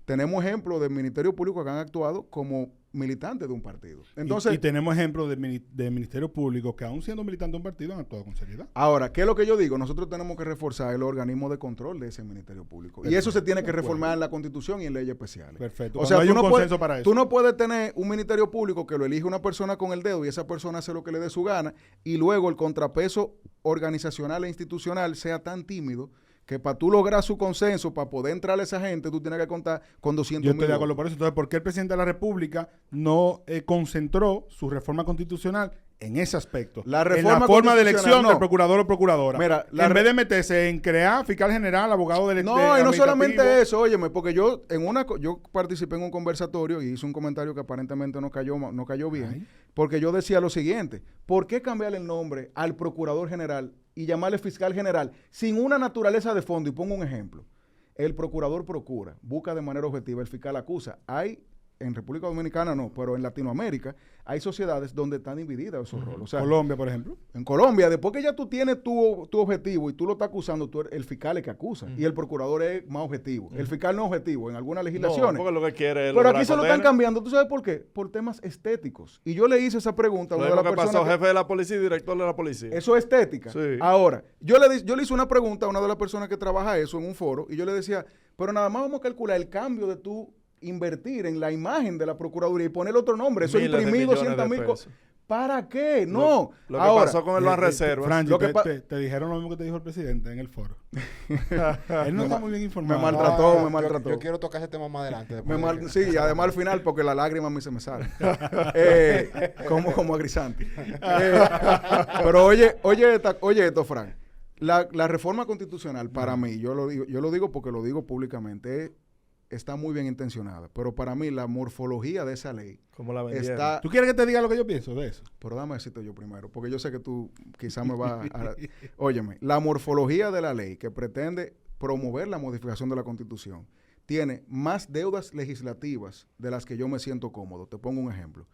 tenemos ejemplos del Ministerio Público que han actuado como militantes de un partido. Entonces, y tenemos ejemplos de Ministerio Público que aún siendo militantes de un partido han actuado con seriedad. Ahora, ¿qué es lo que yo digo? Nosotros tenemos que reforzar el organismo de control de ese Ministerio Público. Perfecto. Y eso se tiene que reformar en la Constitución y en leyes especiales. Perfecto. O sea, hay un consenso para eso. Tú no puedes tener un Ministerio Público que lo elige una persona con el dedo y esa persona hace lo que le dé su gana y luego el contrapeso organizacional e institucional sea tan tímido que para tú lograr su consenso, para poder entrar a esa gente, tú tienes que contar con 200 Yo estoy de acuerdo por eso. Entonces, ¿por qué el presidente de la República no concentró su reforma constitucional en ese aspecto? La reforma en la forma de elección del procurador o procuradora. Mira, en vez de meterse en crear fiscal general, abogado del No, y no solamente eso, óyeme, porque yo participé en un conversatorio y hice un comentario que aparentemente no cayó bien. Ay. Porque yo decía lo siguiente: ¿por qué cambiarle el nombre al procurador general y llamarle fiscal general sin una naturaleza de fondo? Y pongo un ejemplo. El procurador procura, busca de manera objetiva, el fiscal acusa. En República Dominicana no, pero en Latinoamérica hay sociedades donde están divididas esos roles. O sea, Colombia, por ejemplo. En Colombia, después que ya tú tienes tu objetivo y tú lo estás acusando, el fiscal es que acusa y el procurador es más objetivo. El fiscal no es objetivo en algunas legislaciones. No, porque lo que quiere es pero aquí se lo están cambiando. ¿Tú sabes por qué? Por temas estéticos. Y yo le hice esa pregunta a una de las personas. Pasó jefe de la policía y director de la policía. Eso es estética. Sí. Ahora, yo le hice una pregunta a una de las personas que trabaja eso en un foro y yo le decía, pero nada más vamos a calcular el cambio de tu invertir en la imagen de la Procuraduría y poner otro nombre. Eso imprimir 200,000 cosas. ¿Para qué? No. Lo que pasó con el Banreservas. Franchi, te dijeron lo mismo que te dijo el presidente en el foro. Él no está muy bien informado. Me maltrató. Yo quiero tocar ese tema más adelante. Sí, además al final, porque la lágrima a mí se me sale. como a Grisanti. Pero oye esto, Frank. La reforma constitucional, para mí, yo lo digo porque lo digo públicamente, es está muy bien intencionada, pero para mí la morfología de esa ley Como la vendieron. está... ¿Tú quieres que te diga lo que yo pienso de eso? Pero dame decirte yo primero, porque yo sé que tú quizás me vas a... Óyeme, la morfología de la ley que pretende promover la modificación de la Constitución tiene más deudas legislativas de las que yo me siento cómodo. Te pongo un ejemplo.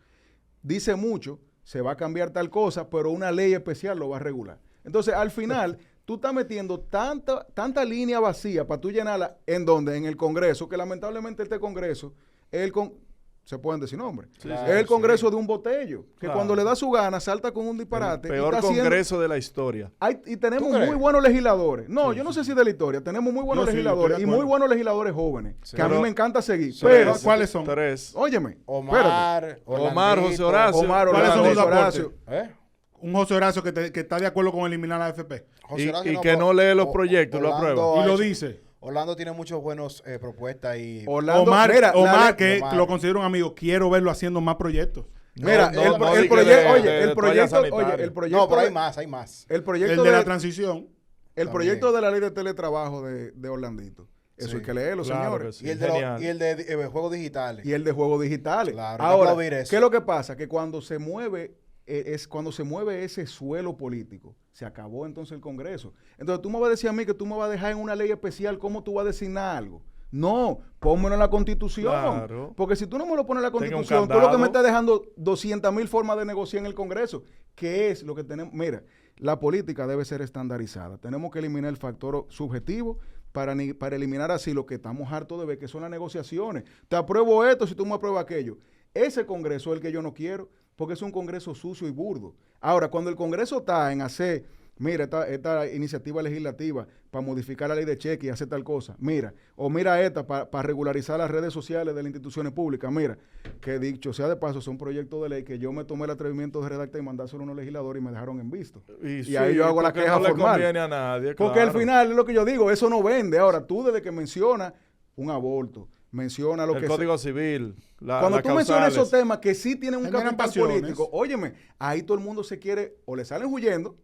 Dice mucho, se va a cambiar tal cosa, pero una ley especial lo va a regular. Entonces, al final, tú estás metiendo tanta línea vacía para tú llenarla, ¿en dónde? En el Congreso, que lamentablemente este Congreso es se pueden decir nombres. Sí, es el Congreso de un botello, que cuando le da su gana salta con un disparate. El peor Congreso de la historia. Y tenemos muy buenos legisladores. No, Sí, yo no sé si de la historia. Tenemos muy buenos Yo sí, legisladores estoy y de muy acuerdo. buenos legisladores jóvenes, que a mí Pero- me encanta seguir. Pero, Pero, ¿cuáles son? 3. óyeme, Omar, Omar, José Orlandito. Horacio. Omar, ¿Cuáles son Orlando, sus aportes? Horacio. ¿Eh? Un José Horacio que está de acuerdo con eliminar la AFP. José Horacio Y que no lee los proyectos, lo Orlando aprueba. ha Y lo hecho- dice. Orlando tiene muchas buenas propuestas y... Orlando, Omar, mira, Omar que Omar. lo considero un amigo, quiero verlo haciendo más proyectos. mira, No, el no di que proyecto, de- oye, de el toalla proyecto, sanitaria. oye, el proyecto, No, pero hay de- más, hay más. el El proyecto de de, la transición. el proyecto de la ley de teletrabajo de Orlandito. Eso Sí. hay que leerlo, Claro señores. que sí. Y el de, Genial. juegos digitales. Y el de juegos digitales. Claro, hay que Ahora, aplaudir eso. ¿qué es lo que pasa? Que cuando se mueve ese suelo político, se acabó entonces el Congreso. Entonces tú me vas a decir a mí que tú me vas a dejar en una ley especial cómo tú vas a designar algo. No, pónmelo en la Constitución. Claro. Porque si tú no me lo pones en la Tenga un Constitución, tú lo que candado. me estás dejando 200,000 formas de negociar en el Congreso. ¿Qué es lo que tenemos? Mira, la política debe ser estandarizada. Tenemos que eliminar el factor subjetivo para eliminar así lo que estamos hartos de ver, que son las negociaciones. Te apruebo esto si tú me apruebas aquello. Ese Congreso es el que yo no quiero, porque es un Congreso sucio y burdo. Ahora, cuando el Congreso está en hacer, mira, esta iniciativa legislativa para modificar la ley de cheque y hacer tal cosa, mira, o mira esta para regularizar las redes sociales de las instituciones públicas, mira, que dicho sea de paso, son proyectos de ley que yo me tomé el atrevimiento de redactar y mandárselo a unos legisladores y me dejaron en visto. Y ahí yo hago la porque queja no le formal. conviene a nadie, Porque al claro. final es lo que yo digo, eso no vende. Ahora, tú desde que mencionas un aborto, menciona lo El que Código Civil, cuando las tú mencionas causales. esos temas que sí tienen un Generan capital pasiones. político, óyeme, ahí todo el mundo se quiere, o le salen huyendo,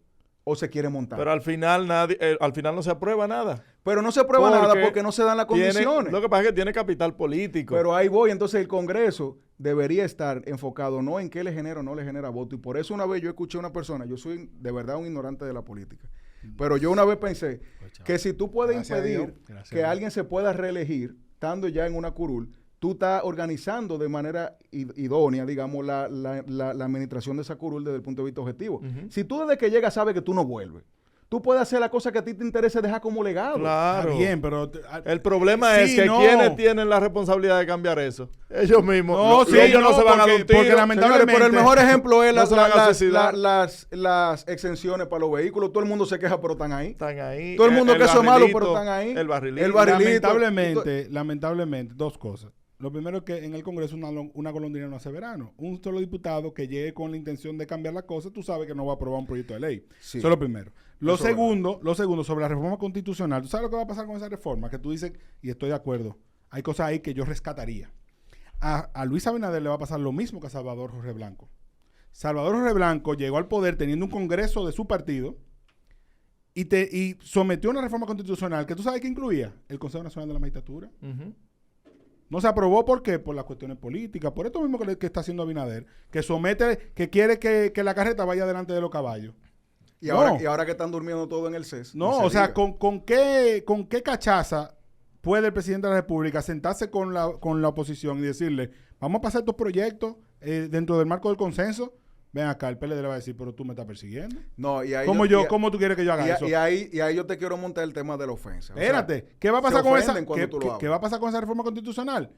o se quiere montar. Pero al final al final no se aprueba nada. Pero no se aprueba Porque nada porque no se dan las condiciones. Lo que pasa es que tiene capital político. Pero ahí voy, entonces el Congreso debería estar enfocado no en qué le genera o no le genera voto. Y por eso una vez yo escuché a una persona, yo soy de verdad un ignorante de la política, pero yo una vez pensé que si tú puedes Gracias a impedir Dios. Gracias a que Dios. alguien se pueda reelegir, estando ya en una curul, tú estás organizando de manera idónea, digamos, la administración de esa curul desde el punto de vista objetivo. Ujú. Si tú desde que llegas sabes que tú no vuelves, tú puedes hacer la cosa que a ti te interese dejar como legado. Claro. Está bien, pero... El problema Sí, es que no. ¿quiénes tienen la responsabilidad de cambiar eso? Ellos mismos. No, sí, ellos no no, se van a dar un porque tiro. lamentablemente- Señores, pero el mejor ejemplo es No se van a suicidar. las exenciones para los vehículos. Todo el mundo se queja, pero están ahí. Están ahí. Todo el mundo que eso es malo, barrilito, pero están ahí. El barrilito. El barrilito. Lamentablemente, dos cosas. Lo primero es que en el Congreso una golondrina no hace verano. Un solo diputado que llegue con la intención de cambiar la cosa, tú sabes que no va a aprobar un proyecto de ley. Sí. Eso es lo primero. Lo Eso es segundo, sobre la reforma constitucional. ¿Tú sabes lo que va a pasar con esa reforma? Que tú dices, y estoy de acuerdo, hay cosas ahí que yo rescataría. A Luis Abinader le va a pasar lo mismo que a Salvador Jorge Blanco. Salvador Jorge Blanco llegó al poder teniendo un congreso de su partido y sometió una reforma constitucional que tú sabes que incluía el Consejo Nacional de la Magistratura. Ujú. No se aprobó, ¿por qué? Por las cuestiones políticas, por esto mismo que está haciendo Abinader, que somete, que quiere que la carreta vaya delante de los caballos. Y, No. ahora que están durmiendo todo en el CES. No, ni se o sea, diga. ¿con qué cachaza puede el presidente de la República sentarse con la oposición y decirle, vamos a pasar estos proyectos dentro del marco del consenso? Ven acá, el PLD le va a decir, pero tú me estás persiguiendo. No, y ahí ¿Cómo tú quieres que yo haga eso? y ahí yo te quiero montar el tema de la ofensa. O sea, Espérate, ¿qué va a se pasar con esa? ofenden cuando tú lo ¿Qué hablas. va a pasar con esa reforma constitucional?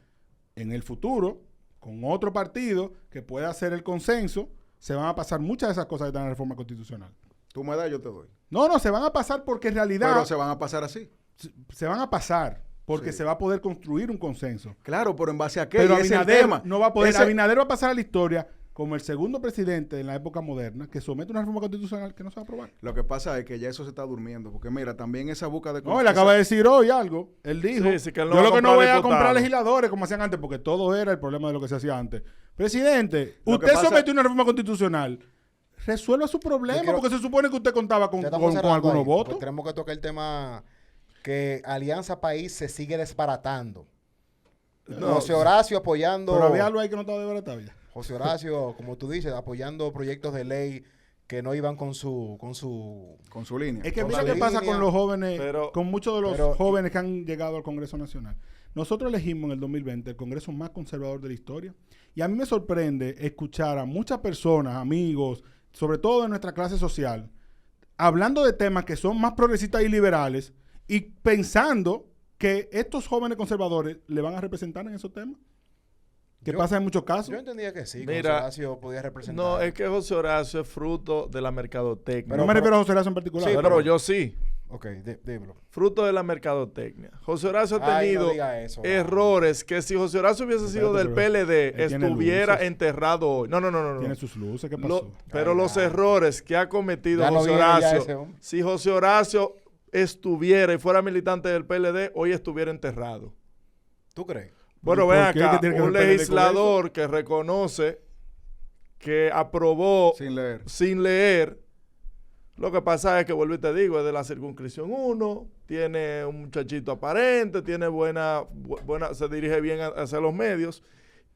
En el futuro, con otro partido que pueda hacer el consenso, se van a pasar muchas de esas cosas que están en la reforma constitucional. Tú me das, yo te doy. No, se van a pasar porque en realidad Pero se van a pasar así. se van a pasar porque Sí. se va a poder construir un consenso. Claro, pero en base a qué. Pero Y ese es el Abinader tema. no va a poder. Ese- Abinader va a pasar a la historia como el segundo presidente en la época moderna que somete una reforma constitucional que no se va a aprobar. Lo que pasa es que ya eso se está durmiendo. Porque mira, también esa busca de... No, él acaba de decir hoy algo. Él dijo, Sí, sí, que él no yo va a lo que no comprar voy a diputados. comprar legisladores como hacían antes, porque todo era el problema de lo que se hacía antes. Presidente, Lo que usted pasa- sometió una reforma constitucional. Resuelva su problema, Yo quiero- porque se supone que usted contaba con Ya estamos cerrando algunos ahí, votos. porque tenemos que tocar el tema que Alianza País se sigue desbaratando. José Horacio apoyando... Pero había algo ahí que no estaba desbaratado ya. José Horacio, como tú dices, apoyando proyectos de ley que no iban con su línea. Es que Con mira la qué pasa línea, con los jóvenes, pero- con muchos de los pero- jóvenes que han llegado al Congreso Nacional. Nosotros elegimos en el 2020 el Congreso más conservador de la historia. Y a mí me sorprende escuchar a muchas personas, amigos, sobre todo de nuestra clase social, hablando de temas que son más progresistas y liberales y pensando que estos jóvenes conservadores le van a representar en esos temas. ¿Qué pasa en muchos casos? Yo entendía que sí, que Mira, José Horacio podía representar. No, es que José Horacio es fruto de la mercadotecnia. No me refiero a José Horacio en particular. Sí, ¿verdad? pero yo sí. Ok, dímelo. Fruto de la mercadotecnia. José Horacio ha Ay, no tenido diga eso, errores que si José Horacio hubiese sido del Espérate, pero PLD, él tiene estuviera luces. enterrado hoy. No. Tiene sus luces, ¿qué pasó? Pero Ay, los ya. errores que ha cometido Ya no José viene ya ese Horacio, hombre. si José Horacio estuviera y fuera militante del PLD, hoy estuviera enterrado. ¿Tú crees? Bueno, ¿Y ven por qué? acá, ¿Qué tiene que ver un el PLD con legislador que reconoce que aprobó Sin leer. sin leer. Lo que pasa es que, vuelvo y te digo, es de la circunscripción 1, tiene un muchachito aparente, tiene buena se dirige bien hacia los medios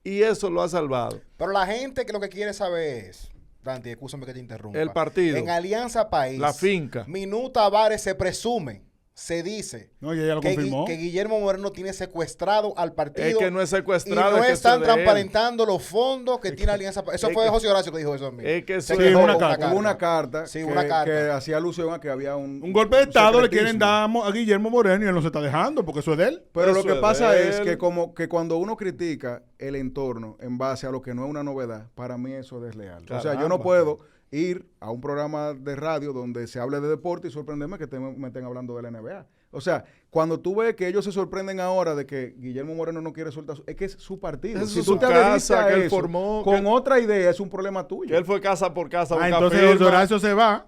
y eso lo ha salvado. Pero la gente que lo que quiere saber es, Dante, escúchame que te interrumpa. El partido. En Alianza País. La finca. Minuta Tavares se presume, se dice No, y ella lo que, confirmó. que Guillermo Moreno tiene secuestrado al partido. Es que no es y secuestrado, no es que están eso es de él. transparentando los fondos que tiene Alianza País. Eso es fue que- José Horacio que dijo eso a mí. Es que Se eso es quejó una con carta. Hubo una carta, Sí, que, una carta. que hacía alusión a que había un golpe de Estado le quieren secretismo. dar a Guillermo Moreno y él no se está dejando porque eso es de él. Pero Eso lo que es pasa de es él. que como que cuando uno critica el entorno en base a lo que no es una novedad, para mí eso es desleal. O sea, yo Caramba. no puedo ir a un programa de radio donde se hable de deporte y sorprenderme que me estén hablando de la NBA. O sea, cuando tú ves que ellos se sorprenden ahora de que Guillermo Moreno no quiere soltar, es que es su partido. Es Si su tú te adheriste casa, a que él eso formó, con que- otra idea, es un problema tuyo. Que él fue casa por casa a buscar Entonces firma. José Horacio se va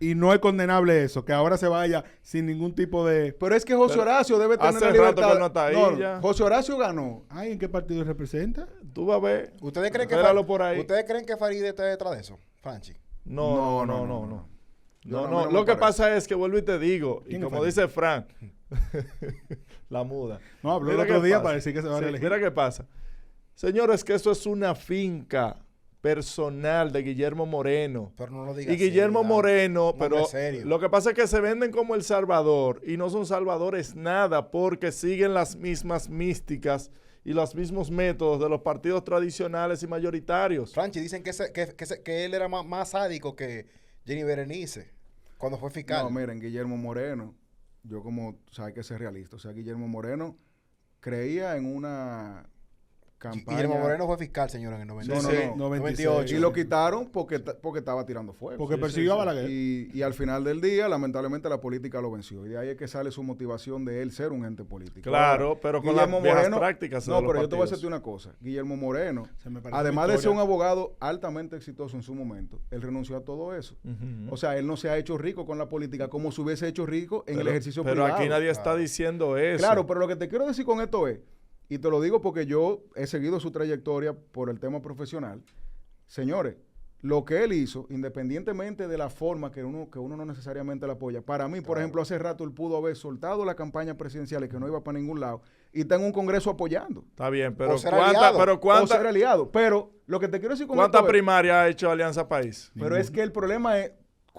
y no es condenable eso, que ahora se vaya sin ningún tipo de... Pero es que José Pero Horacio debe tener hace la rato libertad. que él no está ahí ya. José Horacio ganó. Ay, ¿en qué partido representa? Tú vas a ver. ¿Ustedes creen que Espéralo por ahí. ¿Ustedes creen que Farideh está detrás de eso, Franchi? No. No, No, a mí no me Lo que parece. pasa es que vuelvo y te digo, y ¿Quién es como Frank? dice Frank, la muda. No, habló el Mira otro qué día pasa. para decir que se va a Sí, reelegir. mira qué pasa. Señores, que eso es una finca personal de Guillermo Moreno. Pero no lo digas Y Guillermo así, Dante. Moreno, Un pero hombre serio. lo que pasa es que se venden como El Salvador y no son salvadores nada porque siguen las mismas místicas y los mismos métodos de los partidos tradicionales y mayoritarios. Franchi, dicen que él era más sádico que Jenny Berenice cuando fue fiscal. No, miren, Guillermo Moreno, yo como, o sea, hay que ser realista. O sea, Guillermo Moreno creía en una campaña. Guillermo Moreno fue fiscal, señor, en el 96. Sí, sí. 98. Y lo quitaron porque estaba tirando fuego. Porque Sí, persiguió sí, a Balaguer. Y al final del día, lamentablemente, la política lo venció. Y de ahí es que sale su motivación de él ser un ente político. Claro, Ahora, pero con las viejas prácticas de No, los pero yo te voy a partidos. decirte una cosa. Guillermo Moreno, Se me parece además una de ser un historia. abogado altamente exitoso en su momento, él renunció a todo eso. Ujú. O sea, él no se ha hecho rico con la política como se hubiese hecho rico en el ejercicio pero privado. aquí nadie está diciendo eso. Claro, pero lo que te quiero decir con esto es, y te lo digo porque yo he seguido su trayectoria por el tema profesional. Señores, lo que él hizo, independientemente de la forma que uno no necesariamente la apoya, para mí, por ejemplo, hace rato él pudo haber soltado la campaña presidencial y que no iba para ningún lado y está en un congreso apoyando. Está bien, pero O ser aliado. O ser aliado. Pero lo que te quiero decir con ¿cuántas esto es, primarias ha hecho Alianza País? pero es que el problema es,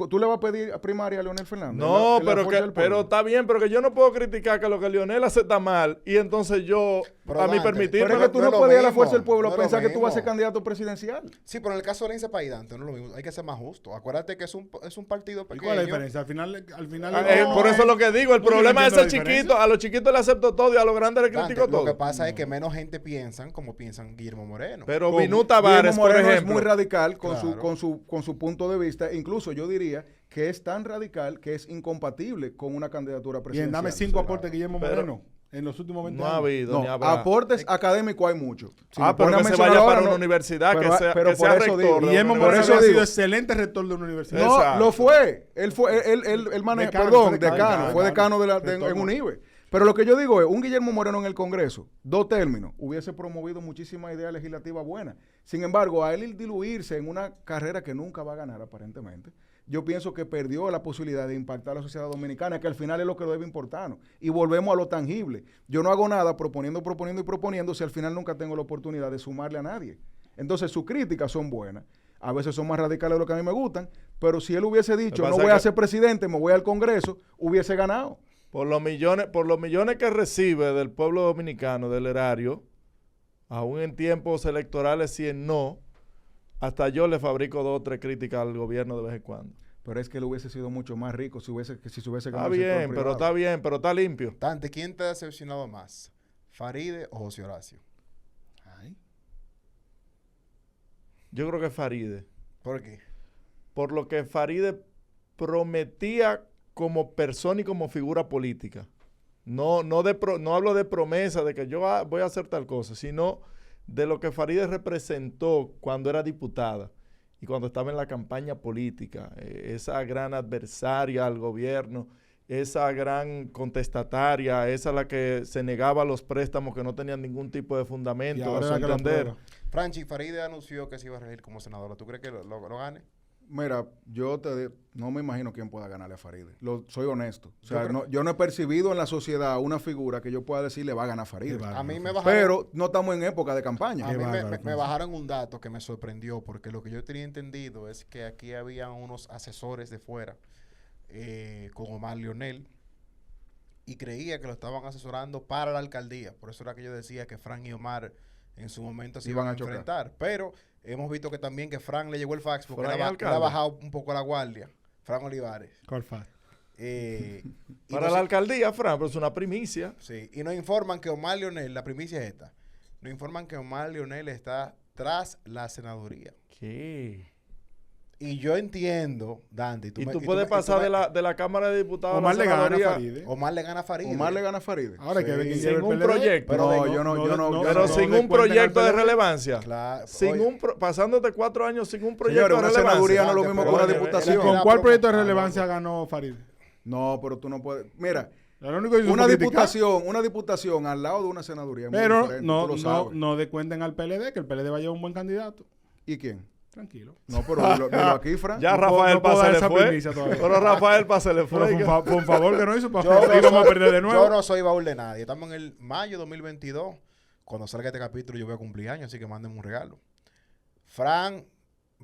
¿tú le vas a pedir a primaria a Leonel Fernández? No, En la pero, Fuerza del pero Pueblo. está bien, pero que yo no puedo criticar que lo que Lionel hace está mal y entonces yo, Pero a mí Dante, permitirme. Pero es que tú no no, es lo puedes ir a la mismo, Fuerza del Pueblo no a es lo pensar que tú vas a ser mismo. candidato presidencial. Sí, pero en el caso de Alianza País, Dante, no es lo mismo. Hay que ser más justo. Acuérdate que es un partido ¿Y pequeño. cuál es la diferencia? Al final no, Por eso es lo que digo, el Pues yo no problema es entiendo el la chiquito, diferencia. a los chiquitos le acepto todo y a los grandes le Dante, critico todo. lo que pasa es que menos gente piensan como piensan Guillermo Moreno. Pero Como Vinú Tavares, Guillermo por Moreno ejemplo. es muy radical con, Claro. con su punto de vista. Incluso yo diría que es tan radical que es incompatible con una candidatura Bien, presidencial. dame 5 aportes Guillermo Pero- Moreno en los últimos 20 No ha años. habido, ni No, habrá. aportes académicos hay muchos. Si me Pero pones a que se mencionar vaya ahora, para una no. universidad, Pero- que sea, pero que sea por eso rector. digo, de una Guillermo Por Moreno eso ha sido digo. excelente rector de una universidad. No, Exacto. lo fue. Él manejó, Decano, perdón, fue decano, decano, fue decano Rector, en no. UNIBE. Pero lo que yo digo es, un Guillermo Moreno en el Congreso, 2 términos, hubiese promovido muchísimas ideas legislativas buenas. Sin embargo, a él diluirse en una carrera que nunca va a ganar, aparentemente, yo pienso que perdió la posibilidad de impactar a la sociedad dominicana, que al final es lo que debe importarnos. Y volvemos a lo tangible. Yo no hago nada proponiendo, si al final nunca tengo la oportunidad de sumarle a nadie. Entonces, sus críticas son buenas. A veces son más radicales de lo que a mí me gustan, pero si él hubiese dicho, no voy a ser presidente, me voy al Congreso, hubiese ganado. Por los millones que recibe del pueblo dominicano, del erario, aún en tiempos electorales, si es no, hasta yo le fabrico 2 o 3 críticas al gobierno de vez en cuando. Pero es que él hubiese sido mucho más rico si se hubiese Está bien, pero está limpio. Dante, ¿quién te ha decepcionado más? ¿Faride o José Horacio? Ay. Yo creo que Faride. ¿Por qué? Por lo que Faride prometía como persona y como figura política. No hablo de promesa de que yo voy a hacer tal cosa, sino de lo que Faride representó cuando era diputada y cuando estaba en la campaña política. Esa gran adversaria al gobierno, esa gran contestataria, esa la que se negaba a los préstamos que no tenían ningún tipo de fundamento, a su entender. Franchi, Faride anunció que se iba a reelegir como senadora. ¿Tú crees que lo gane? Mira, no me imagino quién pueda ganarle a Faride. Soy honesto. O sea, yo no he percibido en la sociedad una figura que yo pueda decir le va a ganar a Faride. A mí me bajaron, pero no estamos en época de campaña. A mí me bajaron un dato que me sorprendió, porque lo que yo tenía entendido es que aquí había unos asesores de fuera con Omar Lionel y creía que lo estaban asesorando para la alcaldía. Por eso era que yo decía que Fran y Omar en su momento se iban a enfrentar. Pero hemos visto que también que Fran le llegó el fax porque él ha bajado un poco la guardia. Fran Olivares. ¿Cuál fax? Para la alcaldía, Fran, pero es una primicia. Sí, y nos informan que Omar Lionel, la primicia es esta, nos informan que Omar Lionel está tras la senaduría. ¿Qué? Y yo entiendo, Dante. Tú puedes pasar de la Cámara de Diputados Omar a la senaduría. Omar le gana a Faride. Omar le gana a Faride. Ahora sí, que ve que sin un proyecto. Pero sin un proyecto de relevancia. Claro. Pasándote 4 años sin un proyecto de una relevancia. senaduría no es lo mismo que una diputación. ¿Con cuál proyecto de relevancia ganó Faride? No, pero tú no puedes. Mira, una diputación al lado de una senaduría. Pero no descuenten al PLD, que el PLD va a llevar un buen candidato. ¿Y quién? Tranquilo. No, pero dilo aquí, Fran. Ya Rafael Paz se le fue. Pero Rafael Paz se le fue. Por un favor que no hizo, íbamos a perder de nuevo. Yo no soy baúl de nadie. Estamos en el mayo 2022. Cuando salga este capítulo yo voy a cumplir años, así que mándenme un regalo. Fran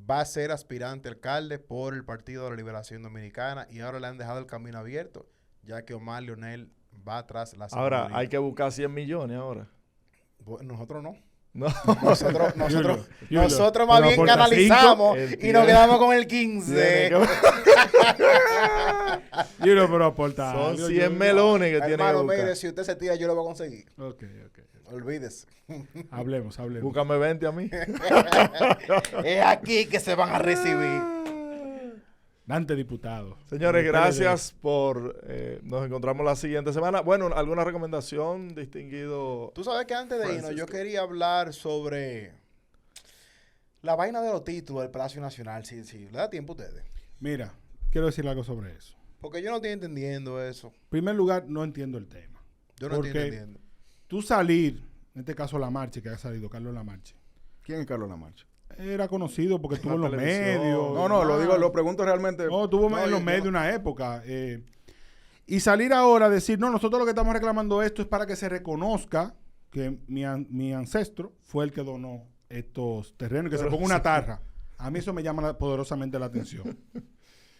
va a ser aspirante alcalde por el Partido de la Liberación Dominicana y ahora le han dejado el camino abierto, ya que Omar Lionel va tras la senaduría. Ahora hay que buscar 100 millones ahora. Bueno, nosotros no. No. Nosotros más bien canalizamos y nos quedamos con el 15. Pero aporta. Son 100 melones que tiene que buscar. Mire, si usted se tira, yo lo voy a conseguir. Ok. Olvídese. Hablemos. Búscame 20 a mí. Es aquí que se van a recibir. Dante, diputado. Señores, gracias por... nos encontramos la siguiente semana. Bueno, ¿alguna recomendación, distinguido? Tú sabes que antes de irnos, yo quería hablar sobre la vaina de los títulos del Palacio Nacional. Sí, ¿le da tiempo a ustedes? Mira, quiero decir algo sobre eso. Porque yo no estoy entendiendo eso. En primer lugar, no entiendo el tema. Yo no estoy entendiendo. Tú salir, en este caso Lamarche, que ha salido, Carlos Lamarche. ¿Quién es Carlos Lamarche? Era conocido porque estuvo en los medios. Lo pregunto realmente. No, estuvo en los medios una época. Y salir ahora a decir, no, nosotros lo que estamos reclamando esto es para que se reconozca que mi ancestro fue el que donó estos terrenos, que se ponga una tarra. A mí eso me llama poderosamente la atención.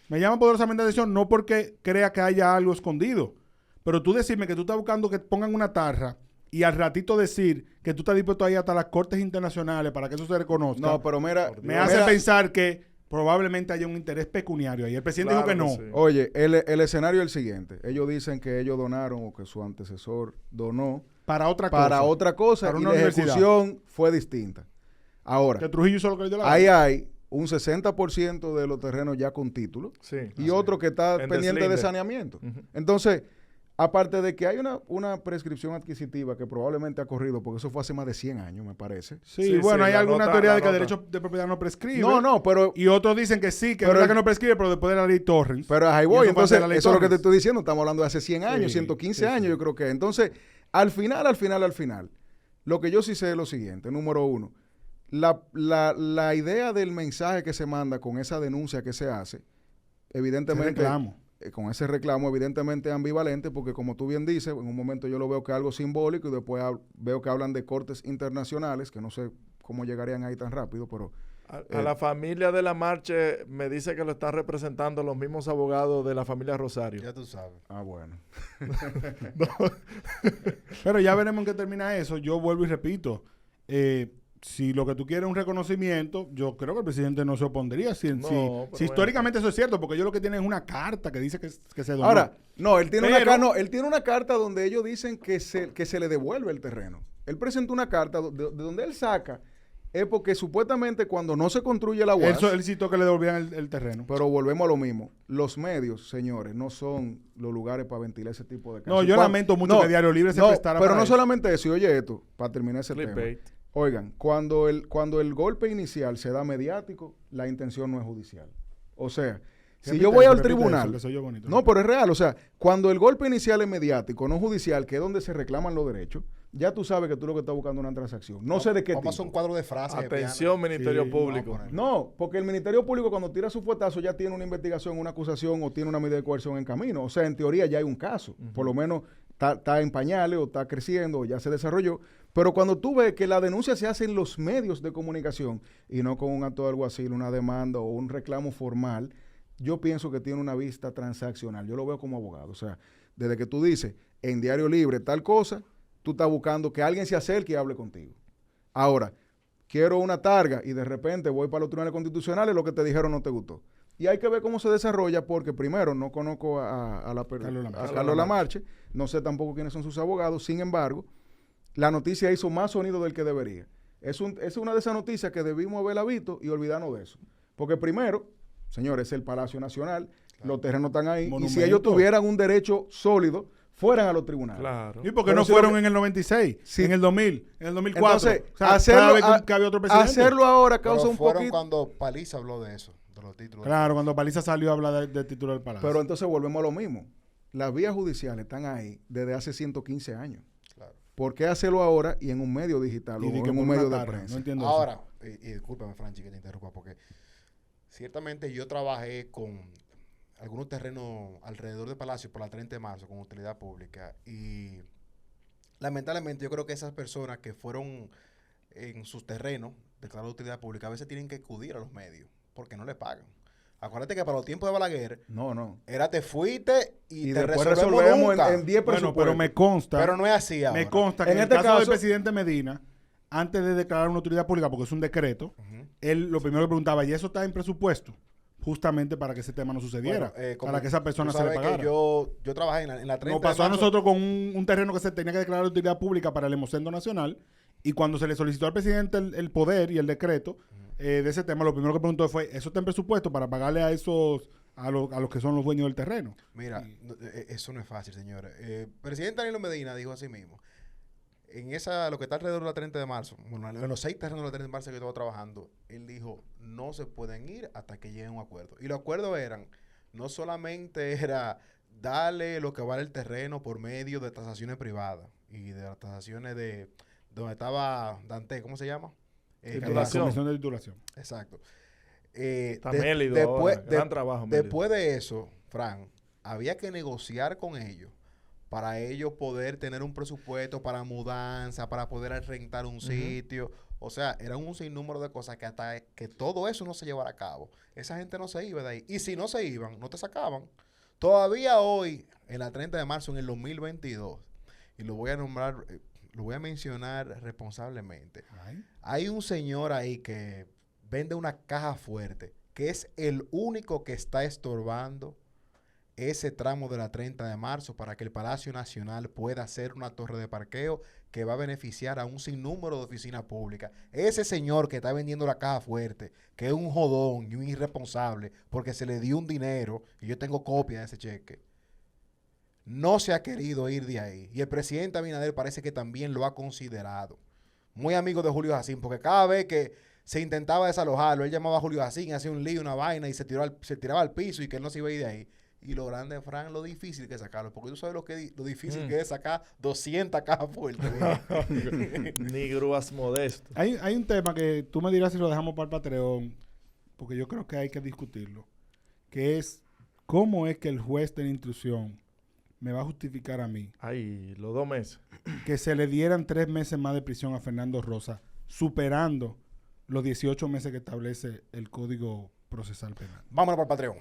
Me llama poderosamente la atención no porque crea que haya algo escondido, pero tú decirme que tú estás buscando que pongan una tarra y al ratito decir que tú estás dispuesto a ir hasta las cortes internacionales para que eso se reconozca. No, pero mira... Me hace pensar que probablemente haya un interés pecuniario ahí. El presidente dijo que no. Sí. Oye, el escenario es el siguiente. Ellos dicen que ellos donaron o que su antecesor donó... Para otra cosa. Y la ejecución fue distinta. Ahora... Que Trujillo hizo lo que le dio la ahí hay un 60% de los terrenos ya con título. Sí. Y otro que está pendiente de saneamiento. Entonces... Aparte de que hay una prescripción adquisitiva que probablemente ha corrido, porque eso fue hace más de 100 años, me parece. Sí, bueno, hay alguna teoría de que el derecho de propiedad no prescribe. Pero... Y otros dicen que sí, que es verdad que no prescribe, pero después de la ley Torrens. Pero ahí voy. Entonces, eso es lo que te estoy diciendo. Estamos hablando de hace 100 años, 115 años, yo creo que. Entonces, al final, lo que yo sí sé es lo siguiente. Número 1, la idea del mensaje que se manda con esa denuncia que se hace evidentemente... reclamo. Con ese reclamo evidentemente ambivalente, porque como tú bien dices, en un momento yo lo veo que es algo simbólico y después veo que hablan de cortes internacionales, que no sé cómo llegarían ahí tan rápido, pero... A la familia de la Marche me dice que lo están representando los mismos abogados de la familia Rosario. Ya tú sabes. Ah, bueno. Pero ya veremos en qué termina eso. Yo vuelvo y repito. Si lo que tú quieres es un reconocimiento, yo creo que el presidente no se opondría. Si históricamente eso es cierto, porque ellos lo que tienen es una carta que dice que se donó. Ahora, no, él tiene una carta donde ellos dicen que se le devuelve el terreno. Él presentó una carta de donde él saca. Es porque supuestamente cuando no se construye la UAS... Él citó que le devolvían el terreno. Pero volvemos a lo mismo. Los medios, señores, no son los lugares para ventilar ese tipo de casos. No, yo lamento mucho que Diario Libre se prestara pero para no eso. solamente eso. Y oye esto, para terminar ese tema. Oigan, cuando el golpe inicial se da mediático, la intención no es judicial. O sea, si yo voy al tribunal... No, pero es real. O sea, cuando el golpe inicial es mediático, no judicial, que es donde se reclaman los derechos, ya tú sabes que tú lo que estás buscando es una transacción. No sé de qué tipo. Vamos a un cuadro de frases. Atención, Ministerio Público. No, porque el Ministerio Público cuando tira su fuetazo ya tiene una investigación, una acusación o tiene una medida de coerción en camino. O sea, en teoría ya hay un caso. Por lo menos está en pañales o está creciendo o ya se desarrolló. Pero cuando tú ves que la denuncia se hace en los medios de comunicación y no con un acto de alguacil, una demanda o un reclamo formal, yo pienso que tiene una vista transaccional. Yo lo veo como abogado. O sea, desde que tú dices en Diario Libre tal cosa, tú estás buscando que alguien se acerque y hable contigo. Ahora, quiero una targa y de repente voy para los tribunales constitucionales, lo que te dijeron no te gustó. Y hay que ver cómo se desarrolla porque primero no conozco a Carlos Lamarche, no sé tampoco quiénes son sus abogados, sin embargo, la noticia hizo más sonido del que debería. Es una de esas noticias que debimos haberla visto y olvidarnos de eso. Porque primero, señores, es el Palacio Nacional, los terrenos están ahí, y si ellos tuvieran un derecho sólido, fueran a los tribunales. Claro. ¿Y por qué no fueron en el 96, en el 2000, en el 2004? Entonces, o sea, cada vez que había otro presidente. Hacerlo ahora causa un poquito... cuando Paliza habló de eso, de los títulos. Claro, cuando Paliza salió a hablar del título del Palacio. Pero entonces volvemos a lo mismo. Las vías judiciales están ahí desde hace 115 años. Claro. ¿Por qué hacerlo ahora y en un medio digital o en un medio de prensa? No entiendo ahora, y discúlpame, Franchi, que te interrumpa, porque ciertamente yo trabajé con algunos terrenos alrededor del Palacio por la 30 de marzo con utilidad pública y lamentablemente yo creo que esas personas que fueron en sus terrenos declarados de utilidad pública a veces tienen que acudir a los medios porque no les pagan. Acuérdate que para los tiempos de Balaguer era te fuiste y te después resolvemos en 10 presupuestos. Pero me consta. Pero no es así ahora. Me consta que en este caso del presidente Medina, antes de declarar una utilidad pública, porque es un decreto, él lo primero que preguntaba, ¿y eso está en presupuesto? Justamente para que ese tema no sucediera, para que esa persona se le pagara. Que yo trabajé en la 30 Nos pasó a nosotros con un terreno que se tenía que declarar de utilidad pública para el Hemocentro Nacional, y cuando se le solicitó al presidente el poder y el decreto de ese tema, lo primero que preguntó fue, ¿eso está en presupuesto para pagarle a los que son los dueños del terreno? Mira, eso no es fácil, señores. Presidente Danilo Medina dijo así mismo, lo que está alrededor de la 30 de marzo, bueno, en los 6 terrenos de la 30 de marzo que yo estaba trabajando, él dijo, no se pueden ir hasta que lleguen a un acuerdo. Y los acuerdos no solamente era darle lo que vale el terreno por medio de tasaciones privadas y de las tasaciones de donde estaba Dante, ¿cómo se llama? Titulación. Comisión de titulación. Exacto. Gran trabajo. Después de eso, Fran, había que negociar con ellos para ellos poder tener un presupuesto para mudanza, para poder rentar un sitio. O sea, eran un sinnúmero de cosas que hasta que todo eso no se llevara a cabo, esa gente no se iba de ahí. Y si no se iban, no te sacaban. Todavía hoy, en la 30 de marzo, en el 2022, y lo voy a nombrar, lo voy a mencionar responsablemente. Hay un señor ahí que vende una caja fuerte, que es el único que está estorbando ese tramo de la 30 de marzo para que el Palacio Nacional pueda hacer una torre de parqueo que va a beneficiar a un sinnúmero de oficinas públicas. Ese señor que está vendiendo la caja fuerte, que es un jodón y un irresponsable porque se le dio un dinero, y yo tengo copia de ese cheque, no se ha querido ir de ahí. Y el presidente Abinader parece que también lo ha considerado. Muy amigo de Julio Jacín, porque cada vez que se intentaba desalojarlo, él llamaba a Julio Jacín, hacía un lío, una vaina, y se tiraba al piso y que él no se iba a ir de ahí. Y lo grande, Fran, lo difícil que es sacarlo. Porque tú sabes lo difícil que es sacar 200 cajas fuertes. Ni grúas modestas. Hay un tema que tú me dirás si lo dejamos para el Patreon, porque yo creo que hay que discutirlo, que es ¿cómo es que el juez de la instrucción me va a justificar a mí Ahí, los 2 meses. que se le dieran 3 meses más de prisión a Fernando Rosa, superando los 18 meses que establece el Código Procesal Penal? Vámonos por Patreon.